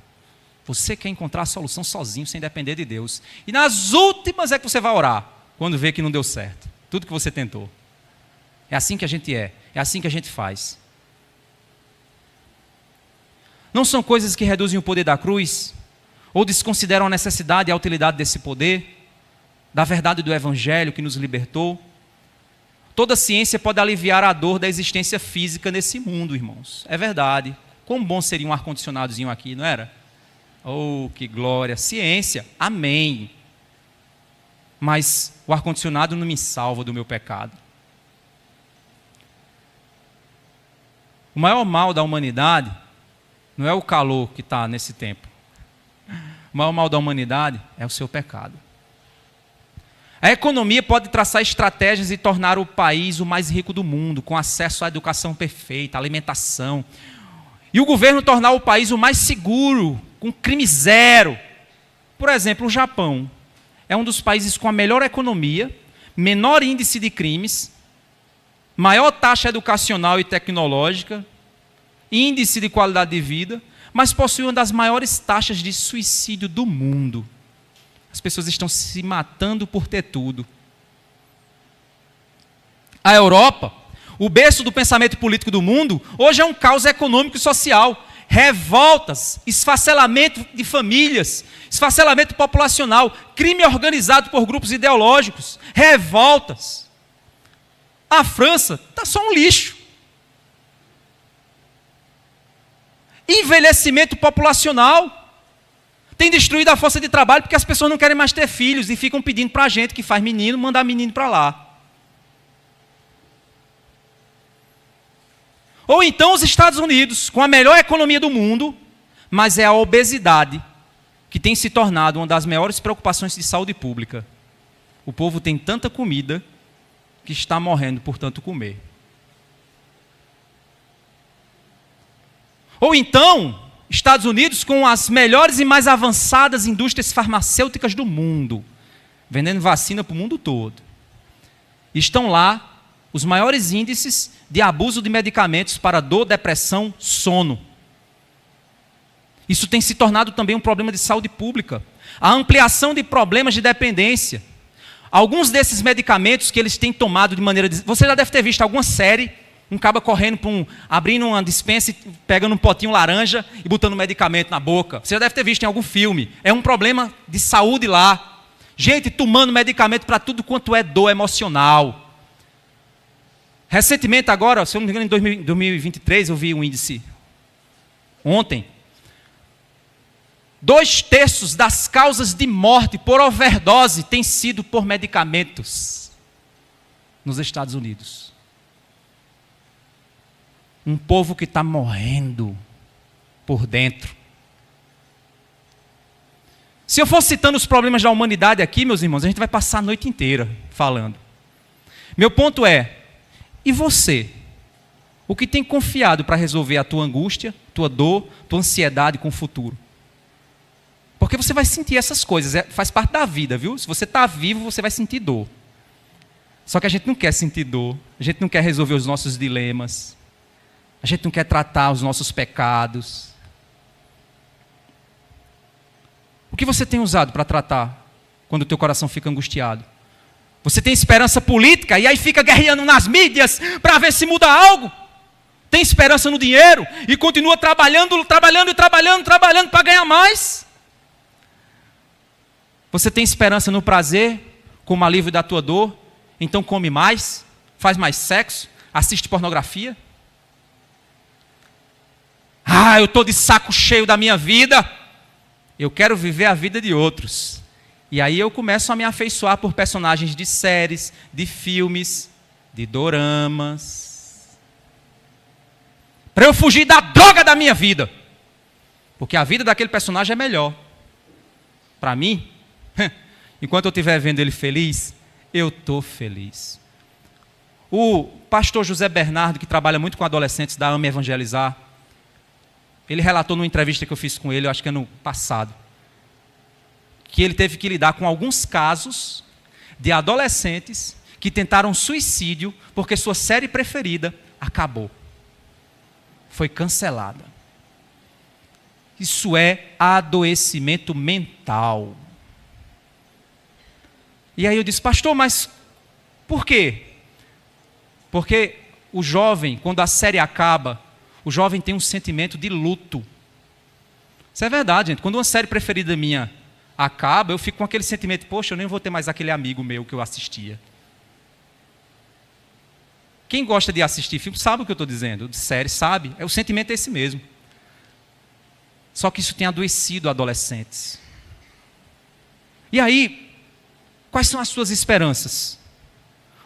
Você quer encontrar a solução sozinho, sem depender de Deus. E nas últimas é que você vai orar, quando vê que não deu certo, tudo que você tentou. É assim que a gente é assim que a gente faz. Não são coisas que reduzem o poder da cruz, ou desconsideram a necessidade e a utilidade desse poder, da verdade do Evangelho que nos libertou. Toda ciência pode aliviar a dor da existência física nesse mundo, irmãos. É verdade. Quão bom seria um ar-condicionadozinho aqui, não era? Oh, que glória! Ciência, amém. Mas o ar-condicionado não me salva do meu pecado. O maior mal da humanidade não é o calor que está nesse tempo. O maior mal da humanidade é o seu pecado. A economia pode traçar estratégias e tornar o país o mais rico do mundo, com acesso à educação perfeita, alimentação. E o governo tornar o país o mais seguro, com crime zero. Por exemplo, o Japão é um dos países com a melhor economia, menor índice de crimes, maior taxa educacional e tecnológica, índice de qualidade de vida, mas possui uma das maiores taxas de suicídio do mundo. As pessoas estão se matando por ter tudo. A Europa, o berço do pensamento político do mundo, hoje é um caos econômico e social. Revoltas, esfacelamento de famílias, esfacelamento populacional, crime organizado por grupos ideológicos, revoltas. A França está só um lixo. Envelhecimento populacional tem destruído a força de trabalho porque as pessoas não querem mais ter filhos e ficam pedindo para a gente que faz menino, mandar menino para lá. Ou então os Estados Unidos, com a melhor economia do mundo, mas é a obesidade que tem se tornado uma das maiores preocupações de saúde pública. O povo tem tanta comida que está morrendo por tanto comer. Ou então, Estados Unidos com as melhores e mais avançadas indústrias farmacêuticas do mundo, vendendo vacina para o mundo todo. Estão lá os maiores índices de abuso de medicamentos para dor, depressão, sono. Isso tem se tornado também um problema de saúde pública. A ampliação de problemas de dependência. Alguns desses medicamentos que eles têm tomado de maneira... Você já deve ter visto alguma série, um caba correndo abrindo uma despensa e pegando um potinho laranja e botando medicamento na boca. Você já deve ter visto em algum filme. É um problema de saúde lá. Gente tomando medicamento para tudo quanto é dor emocional. Recentemente agora, se eu não me engano, em 2023, eu vi um índice ontem. 2/3 das causas de morte por overdose têm sido por medicamentos nos Estados Unidos. Um povo que está morrendo por dentro. Se eu for citando os problemas da humanidade aqui, meus irmãos, a gente vai passar a noite inteira falando. Meu ponto é, e você? O que tem confiado para resolver a tua angústia, tua dor, tua ansiedade com o futuro? Porque você vai sentir essas coisas, faz parte da vida, viu? Se você está vivo, você vai sentir dor. Só que a gente não quer sentir dor, a gente não quer resolver os nossos dilemas, a gente não quer tratar os nossos pecados. O que você tem usado para tratar quando o teu coração fica angustiado? Você tem esperança política e aí fica guerreando nas mídias para ver se muda algo? Tem esperança no dinheiro e continua trabalhando para ganhar mais? Você tem esperança no prazer como alívio da tua dor? Então come mais, faz mais sexo, assiste pornografia? Eu estou de saco cheio da minha vida. Eu quero viver a vida de outros. E aí eu começo a me afeiçoar por personagens de séries, de filmes, de doramas. Para eu fugir da droga da minha vida. Porque a vida daquele personagem é melhor. Para mim, enquanto eu estiver vendo ele feliz, eu estou feliz. O pastor José Bernardo, que trabalha muito com adolescentes da AME Evangelizar, ele relatou numa entrevista que eu fiz com ele, eu acho que ano passado, que ele teve que lidar com alguns casos de adolescentes que tentaram suicídio porque sua série preferida acabou. Foi cancelada. Isso é adoecimento mental. E aí eu disse, pastor, mas por quê? Porque o jovem, quando a série acaba, o jovem tem um sentimento de luto. Isso é verdade, gente. Quando uma série preferida minha acaba, eu fico com aquele sentimento, poxa, eu nem vou ter mais aquele amigo meu que eu assistia. Quem gosta de assistir filme sabe o que eu estou dizendo, de série, sabe? O sentimento é esse mesmo. Só que isso tem adoecido adolescentes. E aí, quais são as suas esperanças?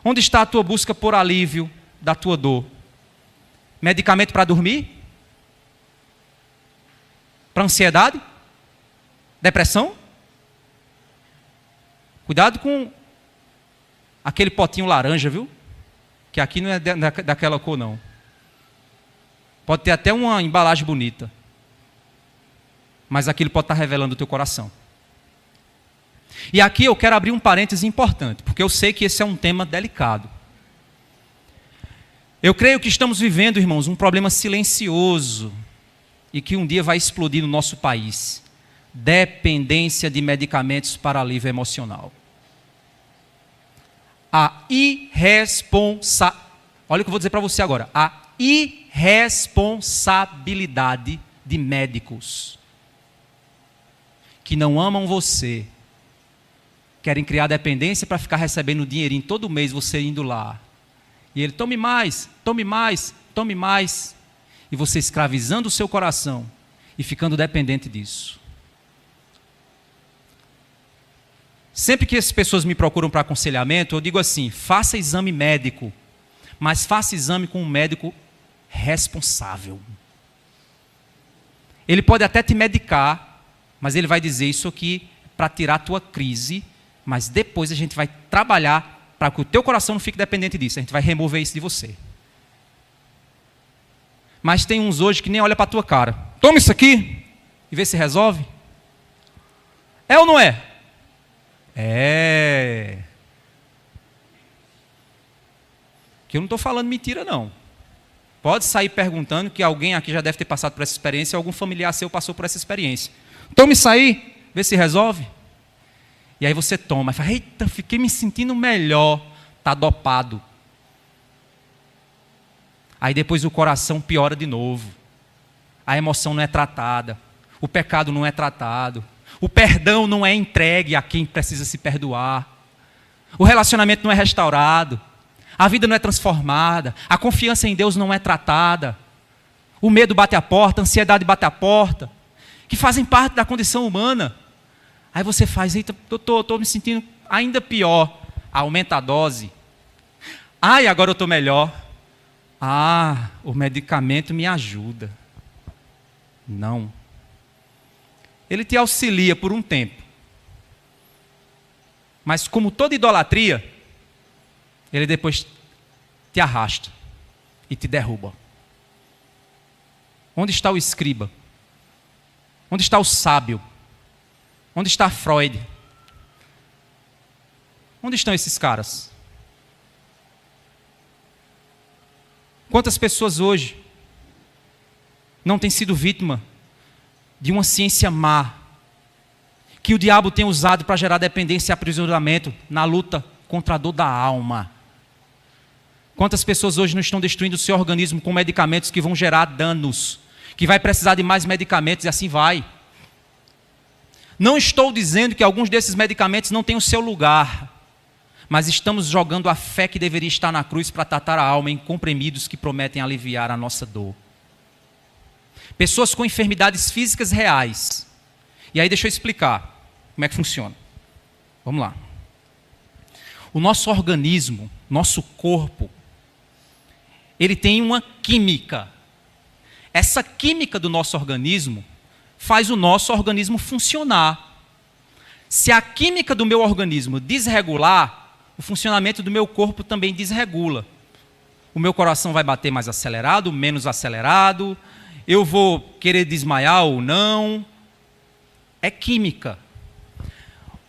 Onde está a tua busca por alívio da tua dor? Medicamento para dormir? Para ansiedade? Depressão? Cuidado com aquele potinho laranja, viu? Que aqui não é daquela cor, não. Pode ter até uma embalagem bonita. Mas aquilo pode estar revelando o teu coração. E aqui eu quero abrir um parêntese importante, porque eu sei que esse é um tema delicado. Eu creio que estamos vivendo, irmãos, um problema silencioso e que um dia vai explodir no nosso país. Dependência de medicamentos para alívio emocional. Olha o que eu vou dizer para você agora. A irresponsabilidade de médicos que não amam você, querem criar dependência para ficar recebendo dinheirinho todo mês, você indo lá. E ele, tome mais, tome mais, tome mais. E você escravizando o seu coração e ficando dependente disso. Sempre que essas pessoas me procuram para aconselhamento, eu digo assim, faça exame médico, mas faça exame com um médico responsável. Ele pode até te medicar, mas ele vai dizer isso aqui para tirar a tua crise, mas depois a gente vai trabalhar para que o teu coração não fique dependente disso. A gente vai remover isso de você. Mas tem uns hoje que nem olha para a tua cara. Toma isso aqui e vê se resolve. É ou não é? É. Que eu não estou falando mentira, não. Pode sair perguntando que alguém aqui já deve ter passado por essa experiência, algum familiar seu passou por essa experiência. Tome isso aí, vê se resolve. E aí você toma e fala, eita, fiquei me sentindo melhor. Está dopado. Aí depois o coração piora de novo. A emoção não é tratada. O pecado não é tratado. O perdão não é entregue a quem precisa se perdoar. O relacionamento não é restaurado. A vida não é transformada. A confiança em Deus não é tratada. O medo bate a porta, a ansiedade bate a porta. Que fazem parte da condição humana. Aí você faz, eita, estou me sentindo ainda pior. Aumenta a dose. Ai, agora eu estou melhor. Ah, o medicamento me ajuda. Não. Ele te auxilia por um tempo. Mas como toda idolatria, ele depois te arrasta e te derruba. Onde está o escriba? Onde está o sábio? Onde está Freud? Onde estão esses caras? Quantas pessoas hoje não têm sido vítima de uma ciência má, que o diabo tem usado para gerar dependência e aprisionamento na luta contra a dor da alma? Quantas pessoas hoje não estão destruindo o seu organismo com medicamentos que vão gerar danos, que vai precisar de mais medicamentos e assim vai. Não estou dizendo que alguns desses medicamentos não têm o seu lugar, mas estamos jogando a fé que deveria estar na cruz para tratar a alma em comprimidos que prometem aliviar a nossa dor. Pessoas com enfermidades físicas reais E aí deixa eu explicar como é que funciona. Vamos lá. O nosso organismo, nosso corpo, ele tem uma química. Essa química do nosso organismo faz o nosso organismo funcionar. Se a química do meu organismo desregular, o funcionamento do meu corpo também desregula. O meu coração vai bater mais acelerado, menos acelerado, eu vou querer desmaiar ou não. É química.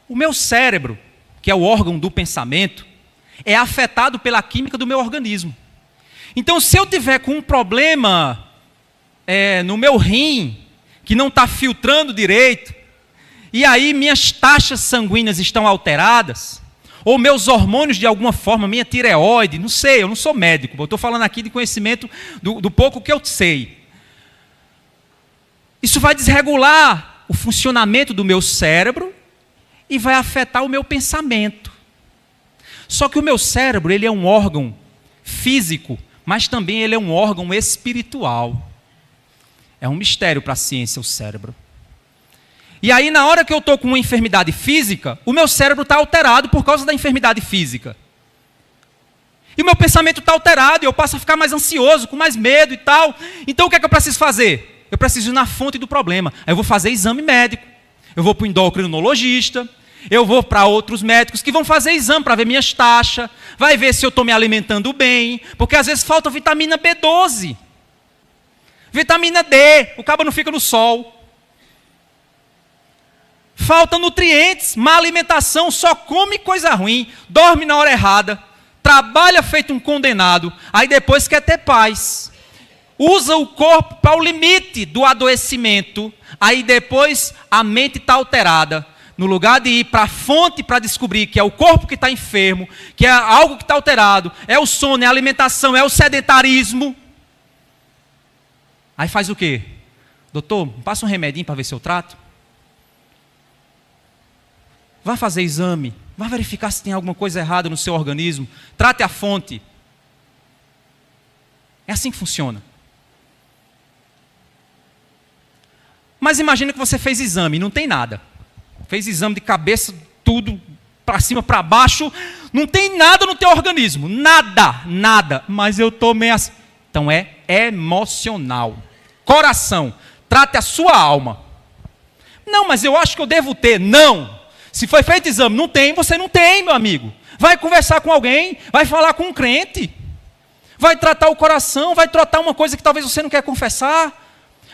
O meu cérebro, que é o órgão do pensamento, é afetado pela química do meu organismo. Então, se eu tiver com um problema no meu rim, que não está filtrando direito, e aí minhas taxas sanguíneas estão alteradas, ou meus hormônios de alguma forma, minha tireoide, não sei, eu não sou médico, eu estou falando aqui de conhecimento do pouco que eu sei. Isso vai desregular o funcionamento do meu cérebro e vai afetar o meu pensamento. Só que o meu cérebro, ele é um órgão físico, mas também ele é um órgão espiritual. É um mistério para a ciência o cérebro. E aí, na hora que eu estou com uma enfermidade física, o meu cérebro está alterado por causa da enfermidade física. E o meu pensamento está alterado, e eu passo a ficar mais ansioso, com mais medo e tal. Então, o que é que eu preciso fazer? Eu preciso ir na fonte do problema. Aí eu vou fazer exame médico. Eu vou para o endocrinologista. Eu vou para outros médicos que vão fazer exame para ver minhas taxas. Vai ver se eu estou me alimentando bem. Porque às vezes falta vitamina B12. Vitamina D. O cabo não fica no sol. Faltam nutrientes, má alimentação, só come coisa ruim, dorme na hora errada, trabalha feito um condenado, aí depois quer ter paz. Usa o corpo para o limite do adoecimento, aí depois a mente está alterada. No lugar de ir para a fonte para descobrir que é o corpo que está enfermo, que é algo que está alterado, é o sono, é a alimentação, é o sedentarismo. Aí faz o quê? Doutor, passa um remedinho para ver se eu trato. Vá fazer exame, vá verificar se tem alguma coisa errada no seu organismo, trate a fonte. É assim que funciona. Mas imagina que você fez exame e não tem nada. Fez exame de cabeça, tudo, para cima, para baixo, não tem nada no teu organismo, nada. Mas eu estou meio assim. Então é emocional. Coração, trate a sua alma. Não, mas eu acho que eu devo ter. Não. Se foi feito exame, não tem, você não tem, meu amigo. Vai conversar com alguém, vai falar com um crente. Vai tratar o coração, vai tratar uma coisa que talvez você não quer confessar.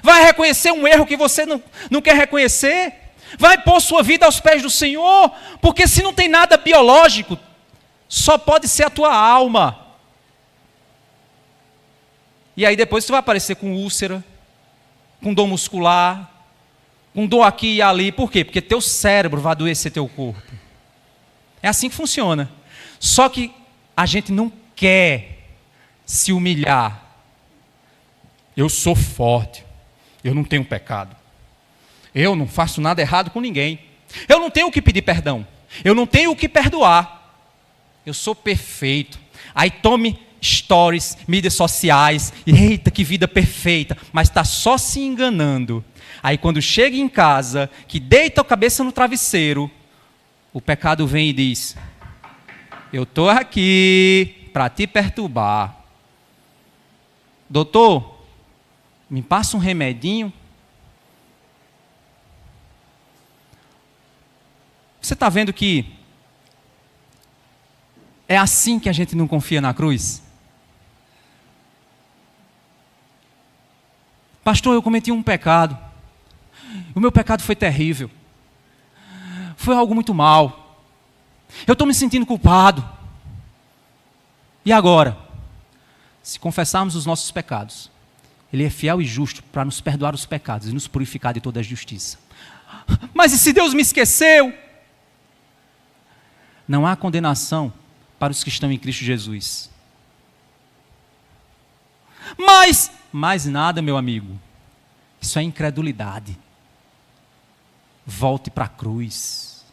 Vai reconhecer um erro que você não quer reconhecer. Vai pôr sua vida aos pés do Senhor. Porque se não tem nada biológico, só pode ser a tua alma. E aí depois você vai aparecer com úlcera, com dor muscular, com dor aqui e ali. Por quê? Porque teu cérebro vai adoecer teu corpo. É assim que funciona. Só que a gente não quer se humilhar. Eu sou forte. Eu não tenho pecado. Eu não faço nada errado com ninguém. Eu não tenho o que pedir perdão. Eu não tenho o que perdoar. Eu sou perfeito. Aí tome stories, mídias sociais. Eita, que vida perfeita. Mas está só se enganando. Aí quando chega em casa, que deita a cabeça no travesseiro, o pecado vem e diz: eu estou aqui para te perturbar. Doutor, me passa um remedinho. Você está vendo que é assim que a gente não confia na cruz? Pastor, eu cometi um pecado. O meu pecado foi terrível. Foi algo muito mal. Eu estou me sentindo culpado. E agora? Se confessarmos os nossos pecados, Ele é fiel e justo para nos perdoar os pecados e nos purificar de toda a justiça. Mas e se Deus me esqueceu? Não há condenação para os que estão em Cristo Jesus. Mas, mais nada, meu amigo. Isso é incredulidade. Volte para a cruz.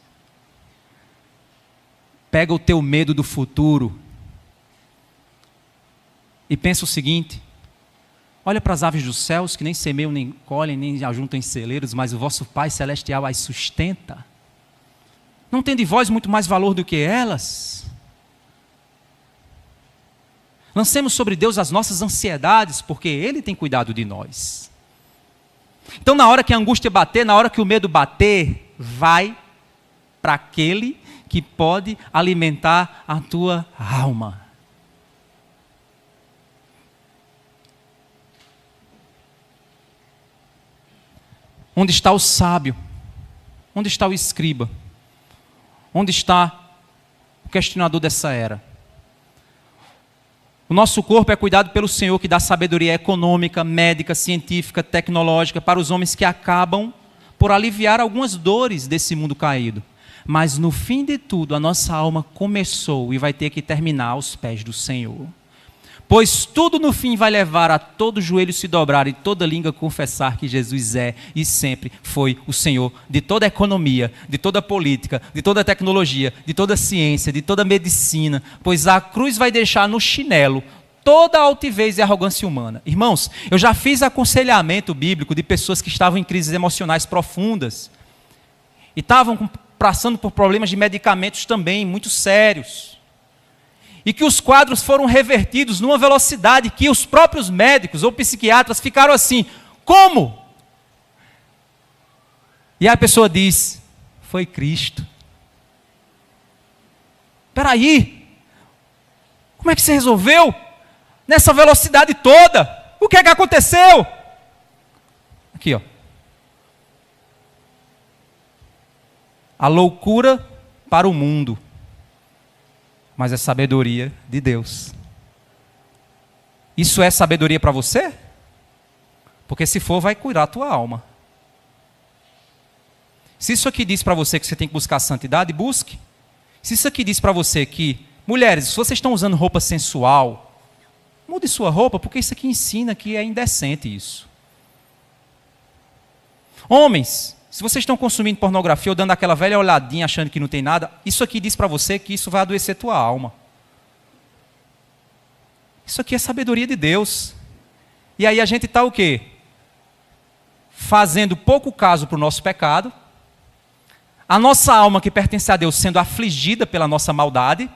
Pega o teu medo do futuro e pensa o seguinte: Olha para as aves dos céus, que nem semeiam, nem colhem, nem ajuntam em celeiros, mas o vosso Pai Celestial as sustenta. Não tem de vós muito mais valor do que elas? Lancemos sobre Deus as nossas ansiedades, porque Ele tem cuidado de nós. Então, na hora que a angústia bater, na hora que o medo bater, vai para aquele que pode alimentar a tua alma. Onde está o sábio? Onde está o escriba? Onde está o questionador dessa era? O nosso corpo é cuidado pelo Senhor, que dá sabedoria econômica, médica, científica, tecnológica para os homens que acabam por aliviar algumas dores desse mundo caído. Mas no fim de tudo, a nossa alma começou e vai ter que terminar aos pés do Senhor. Pois tudo no fim vai levar a todo joelho se dobrar e toda língua confessar que Jesus é e sempre foi o Senhor de toda a economia, de toda a política, de toda a tecnologia, de toda a ciência, de toda a medicina. Pois a cruz vai deixar no chinelo toda a altivez e arrogância humana. Irmãos, eu já fiz aconselhamento bíblico de pessoas que estavam em crises emocionais profundas e estavam passando por problemas de medicamentos também muito sérios. E que os quadros foram revertidos numa velocidade que os próprios médicos ou psiquiatras ficaram assim, como? E a pessoa diz, foi Cristo. Espera aí, como é que você resolveu? Nessa velocidade toda, o que é que aconteceu? Aqui, ó. A loucura para o mundo. Mas é sabedoria de Deus. Isso é sabedoria para você? Porque se for, vai curar a tua alma. Se isso aqui diz para você que você tem que buscar a santidade, busque. Se isso aqui diz para você que, mulheres, se vocês estão usando roupa sensual, mude sua roupa, porque isso aqui ensina que é indecente isso. Homens, se vocês estão consumindo pornografia ou dando aquela velha olhadinha achando que não tem nada, isso aqui diz para você que isso vai adoecer tua alma. Isso aqui é sabedoria de Deus. E aí a gente está o quê? Fazendo pouco caso para o nosso pecado, a nossa alma que pertence a Deus sendo afligida pela nossa maldade,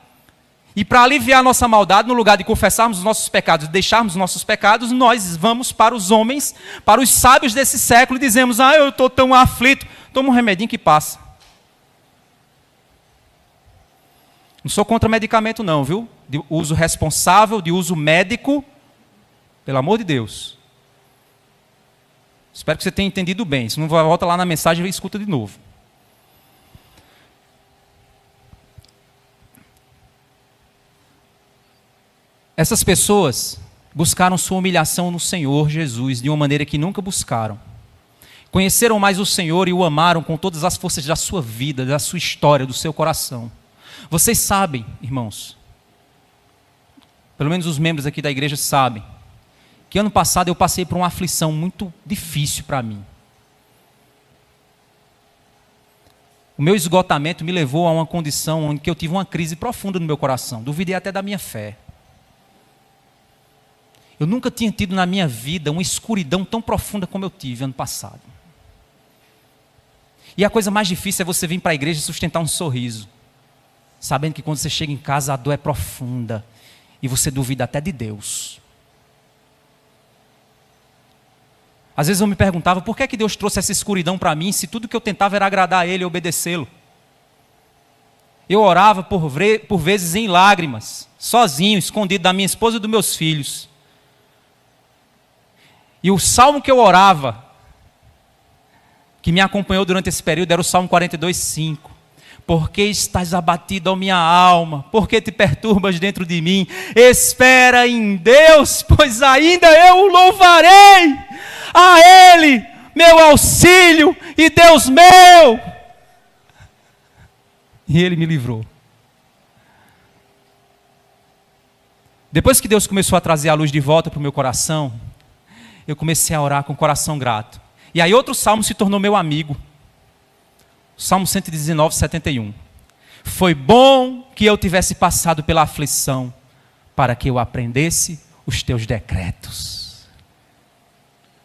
e para aliviar a nossa maldade, no lugar de confessarmos os nossos pecados e deixarmos os nossos pecados, nós vamos para os homens, para os sábios desse século e dizemos, eu estou tão aflito, toma um remedinho que passa. Não sou contra medicamento não, viu? De uso responsável, de uso médico, pelo amor de Deus. Espero que você tenha entendido bem, se não volta lá na mensagem e escuta de novo. Essas pessoas buscaram sua humilhação no Senhor Jesus de uma maneira que nunca buscaram. Conheceram mais o Senhor e o amaram com todas as forças da sua vida, da sua história, do seu coração. Vocês sabem, irmãos, pelo menos os membros aqui da igreja sabem, que ano passado eu passei por uma aflição muito difícil para mim. O meu esgotamento me levou a uma condição onde eu tive uma crise profunda no meu coração. Duvidei até da minha fé. Eu nunca tinha tido na minha vida uma escuridão tão profunda como eu tive ano passado. E a coisa mais difícil é você vir para a igreja e sustentar um sorriso, sabendo que quando você chega em casa a dor é profunda e você duvida até de Deus. Às vezes eu me perguntava por que Deus trouxe essa escuridão para mim, se tudo que eu tentava era agradar a Ele e obedecê-lo. Eu orava por vezes em lágrimas, sozinho, escondido da minha esposa e dos meus filhos. E o salmo que eu orava, que me acompanhou durante esse período, era o Salmo 42:5. Por que estás abatido, ó minha alma? Por que te perturbas dentro de mim? Espera em Deus, pois ainda eu o louvarei. A Ele, meu auxílio e Deus meu. E Ele me livrou. Depois que Deus começou a trazer a luz de volta para o meu coração, eu comecei a orar com o coração grato. E aí outro salmo se tornou meu amigo. Salmo 119:71. Foi bom que eu tivesse passado pela aflição, para que eu aprendesse os teus decretos.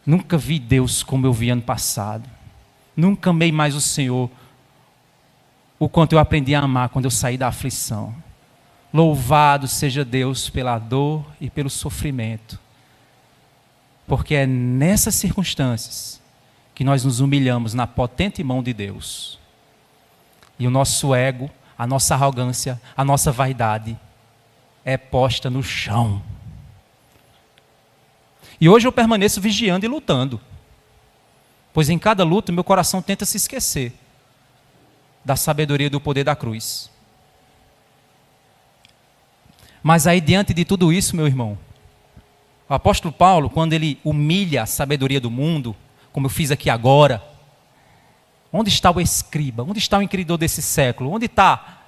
Nunca vi Deus como eu vi ano passado. Nunca amei mais o Senhor o quanto eu aprendi a amar quando eu saí da aflição. Louvado seja Deus pela dor e pelo sofrimento. Porque é nessas circunstâncias que nós nos humilhamos na potente mão de Deus. E o nosso ego, a nossa arrogância, a nossa vaidade é posta no chão. E hoje eu permaneço vigiando e lutando. Pois em cada luta meu coração tenta se esquecer da sabedoria e do poder da cruz. Mas aí diante de tudo isso, meu irmão, o apóstolo Paulo, quando ele humilha a sabedoria do mundo, como eu fiz aqui agora, onde está o escriba? Onde está o inquiridor desse século? Onde está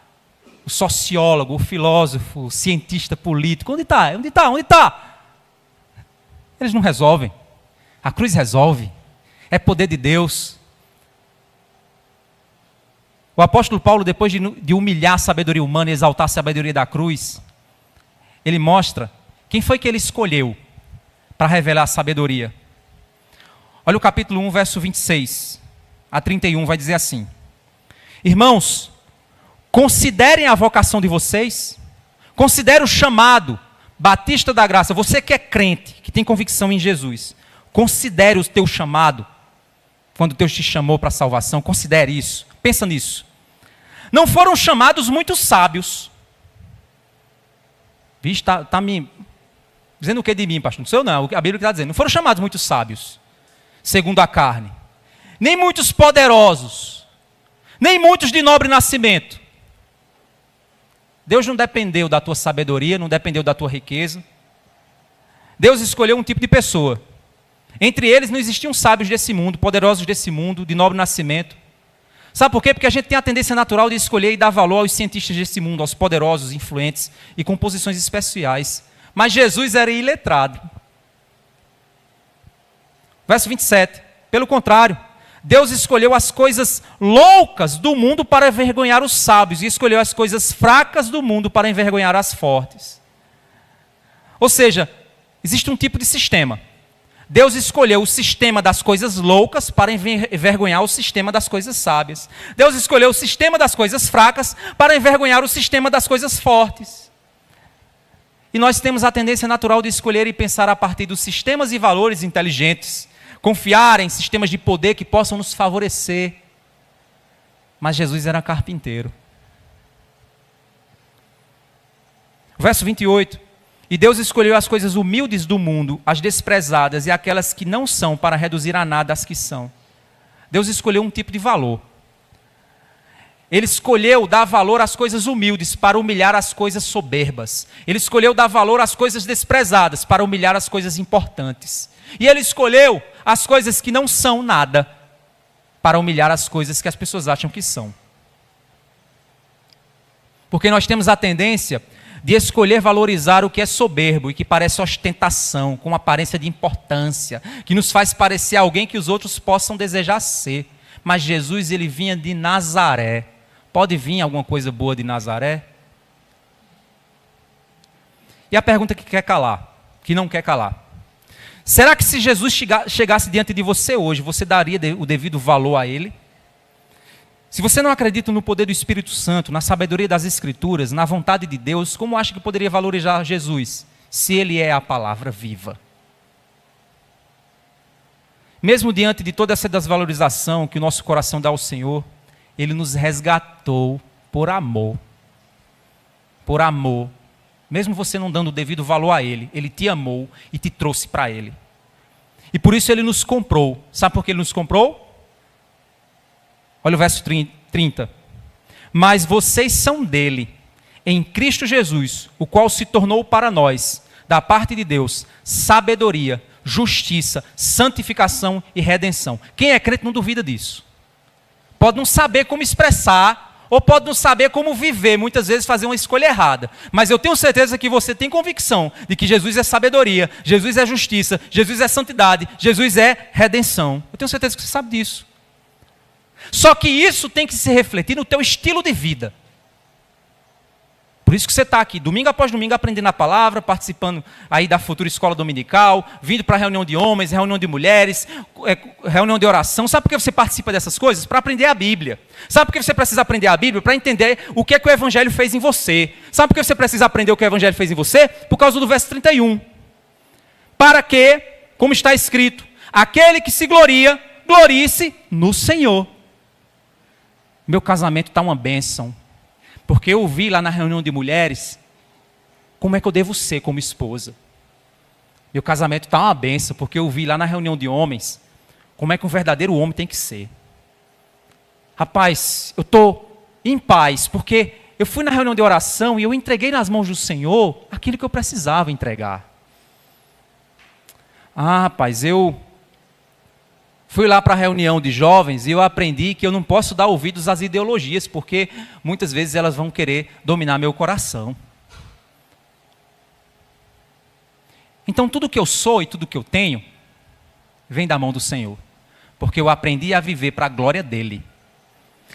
o sociólogo, o filósofo, o cientista político? Onde está? Onde está? Onde está? Eles não resolvem. A cruz resolve. É poder de Deus. O apóstolo Paulo, depois de humilhar a sabedoria humana e exaltar a sabedoria da cruz, ele mostra quem foi que ele escolheu para revelar a sabedoria. Olha o capítulo 1, verso 26 a 31, vai dizer assim: Irmãos, considerem a vocação de vocês, considere o chamado, batista da graça. Você que é crente, que tem convicção em Jesus, considere o teu chamado, quando Deus te chamou para a salvação, considere isso, pensa nisso. Não foram chamados muitos sábios. Vixe, está me dizendo o que de mim, pastor? Não sou eu não, a Bíblia está dizendo. Não foram chamados muitos sábios, segundo a carne, nem muitos poderosos, nem muitos de nobre nascimento. Deus não dependeu da tua sabedoria, não dependeu da tua riqueza. Deus escolheu um tipo de pessoa. Entre eles não existiam sábios desse mundo, poderosos desse mundo, de nobre nascimento. Sabe por quê? Porque a gente tem a tendência natural de escolher e dar valor aos cientistas desse mundo, aos poderosos, influentes e com posições especiais. Mas Jesus era iletrado. Verso 27. Pelo contrário, Deus escolheu as coisas loucas do mundo para envergonhar os sábios e escolheu as coisas fracas do mundo para envergonhar as fortes. Ou seja, existe um tipo de sistema. Deus escolheu o sistema das coisas loucas para envergonhar o sistema das coisas sábias. Deus escolheu o sistema das coisas fracas para envergonhar o sistema das coisas fortes. E nós temos a tendência natural de escolher e pensar a partir dos sistemas e valores inteligentes, confiar em sistemas de poder que possam nos favorecer. Mas Jesus era carpinteiro. Verso 28. E Deus escolheu as coisas humildes do mundo, as desprezadas e aquelas que não são, para reduzir a nada as que são. Deus escolheu um tipo de valor. Ele escolheu dar valor às coisas humildes para humilhar as coisas soberbas. Ele escolheu dar valor às coisas desprezadas para humilhar as coisas importantes. E ele escolheu as coisas que não são nada para humilhar as coisas que as pessoas acham que são. Porque nós temos a tendência de escolher valorizar o que é soberbo e que parece ostentação, com aparência de importância, que nos faz parecer alguém que os outros possam desejar ser. Mas Jesus, ele vinha de Nazaré. Pode vir alguma coisa boa de Nazaré? E a pergunta que quer calar, que não quer calar. Será que se Jesus chegasse diante de você hoje, você daria o devido valor a ele? Se você não acredita no poder do Espírito Santo, na sabedoria das Escrituras, na vontade de Deus, como acha que poderia valorizar Jesus, se ele é a palavra viva? Mesmo diante de toda essa desvalorização que o nosso coração dá ao Senhor, ele nos resgatou por amor. Por amor. Mesmo você não dando o devido valor a ele, ele te amou e te trouxe para ele. E por isso ele nos comprou. Sabe por que ele nos comprou? Olha o verso 30. Mas vocês são dele, em Cristo Jesus, o qual se tornou para nós, da parte de Deus, sabedoria, justiça, santificação e redenção. Quem é crente não duvida disso. Pode não saber como expressar, ou pode não saber como viver, muitas vezes fazer uma escolha errada. Mas eu tenho certeza que você tem convicção de que Jesus é sabedoria, Jesus é justiça, Jesus é santidade, Jesus é redenção. Eu tenho certeza que você sabe disso. Só que isso tem que se refletir no teu estilo de vida. por isso que você está aqui, domingo após domingo, aprendendo a palavra, participando aí da futura escola dominical, vindo para reunião de homens, reunião de mulheres, reunião de oração. Sabe por que você participa dessas coisas? Para aprender a Bíblia. Sabe por que você precisa aprender a Bíblia? Para entender o que é que o Evangelho fez em você. Sabe por que você precisa aprender o que o Evangelho fez em você? Por causa do verso 31. Para que, como está escrito, aquele que se gloria, glorie-se no Senhor. Meu casamento está uma bênção. Porque eu vi lá na reunião de mulheres como é que eu devo ser como esposa. Meu casamento está uma benção, porque eu vi lá na reunião de homens como é que um verdadeiro homem tem que ser. Rapaz, eu estou em paz, porque eu fui na reunião de oração e eu entreguei nas mãos do Senhor aquilo que eu precisava entregar. Rapaz, eu fui lá para a reunião de jovens e eu aprendi que eu não posso dar ouvidos às ideologias, porque muitas vezes elas vão querer dominar meu coração. Então tudo que eu sou e tudo que eu tenho vem da mão do Senhor, porque eu aprendi a viver para a glória dEle.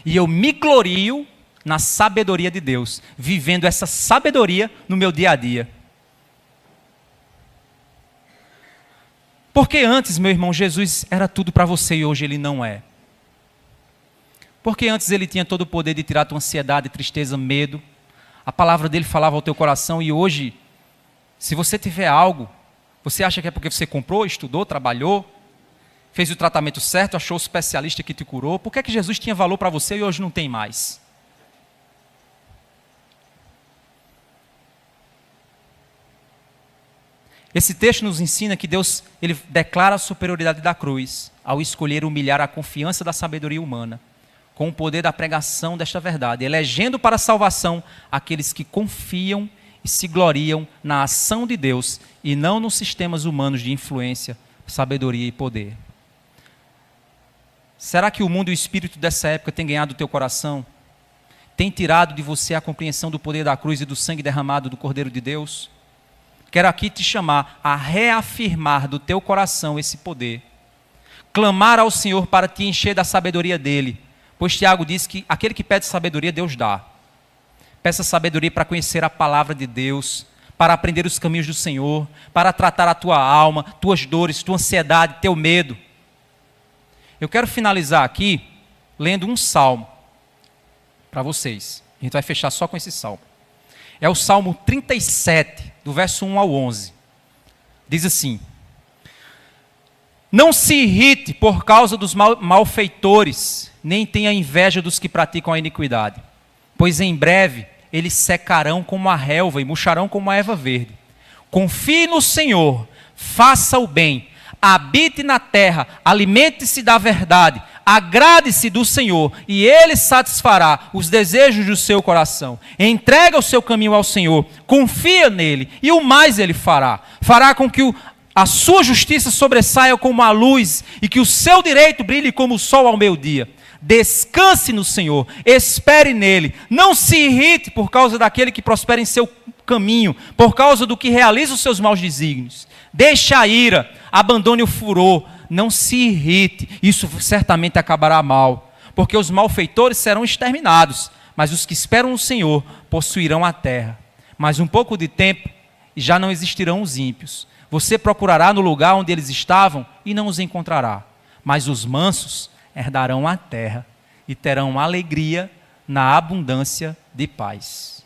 E eu me glorio na sabedoria de Deus, vivendo essa sabedoria no meu dia a dia. Porque antes, meu irmão, Jesus era tudo para você e hoje Ele não é. Porque antes Ele tinha todo o poder de tirar a tua ansiedade, tristeza, medo. A palavra dEle falava ao teu coração e hoje, se você tiver algo, você acha que é porque você comprou, estudou, trabalhou, fez o tratamento certo, achou o especialista que te curou. Por que é que Jesus tinha valor para você e hoje não tem mais? Esse texto nos ensina que Deus ele declara a superioridade da cruz ao escolher humilhar a confiança da sabedoria humana com o poder da pregação desta verdade, elegendo para a salvação aqueles que confiam e se gloriam na ação de Deus e não nos sistemas humanos de influência, sabedoria e poder. Será que o mundo e o espírito dessa época tem ganhado o teu coração? Tem tirado de você a compreensão do poder da cruz e do sangue derramado do Cordeiro de Deus? Quero aqui te chamar a reafirmar do teu coração esse poder. Clamar ao Senhor para te encher da sabedoria dEle. Pois Tiago diz que aquele que pede sabedoria, Deus dá. Peça sabedoria para conhecer a palavra de Deus, para aprender os caminhos do Senhor, para tratar a tua alma, tuas dores, tua ansiedade, teu medo. Eu quero finalizar aqui lendo um salmo para vocês. A gente vai fechar só com esse salmo. É o Salmo 37, do verso 1 ao 11. Diz assim: não se irrite por causa dos malfeitores, nem tenha inveja dos que praticam a iniquidade, pois em breve eles secarão como a relva e murcharão como a erva verde. Confie no Senhor, faça o bem, habite na terra, alimente-se da verdade, agrade-se do Senhor e Ele satisfará os desejos do seu coração. Entrega o seu caminho ao Senhor, confia nele e o mais Ele fará. Fará com que a sua justiça sobressaia como a luz e que o seu direito brilhe como o sol ao meio-dia. Descanse no Senhor, espere nele, não se irrite por causa daquele que prospera em seu caminho, por causa do que realiza os seus maus desígnios. Deixe a ira, abandone o furor, não se irrite, isso certamente acabará mal, porque os malfeitores serão exterminados, mas os que esperam no Senhor possuirão a terra. Mas um pouco de tempo e já não existirão os ímpios. Você procurará no lugar onde eles estavam e não os encontrará, mas os mansos herdarão a terra e terão alegria na abundância de paz.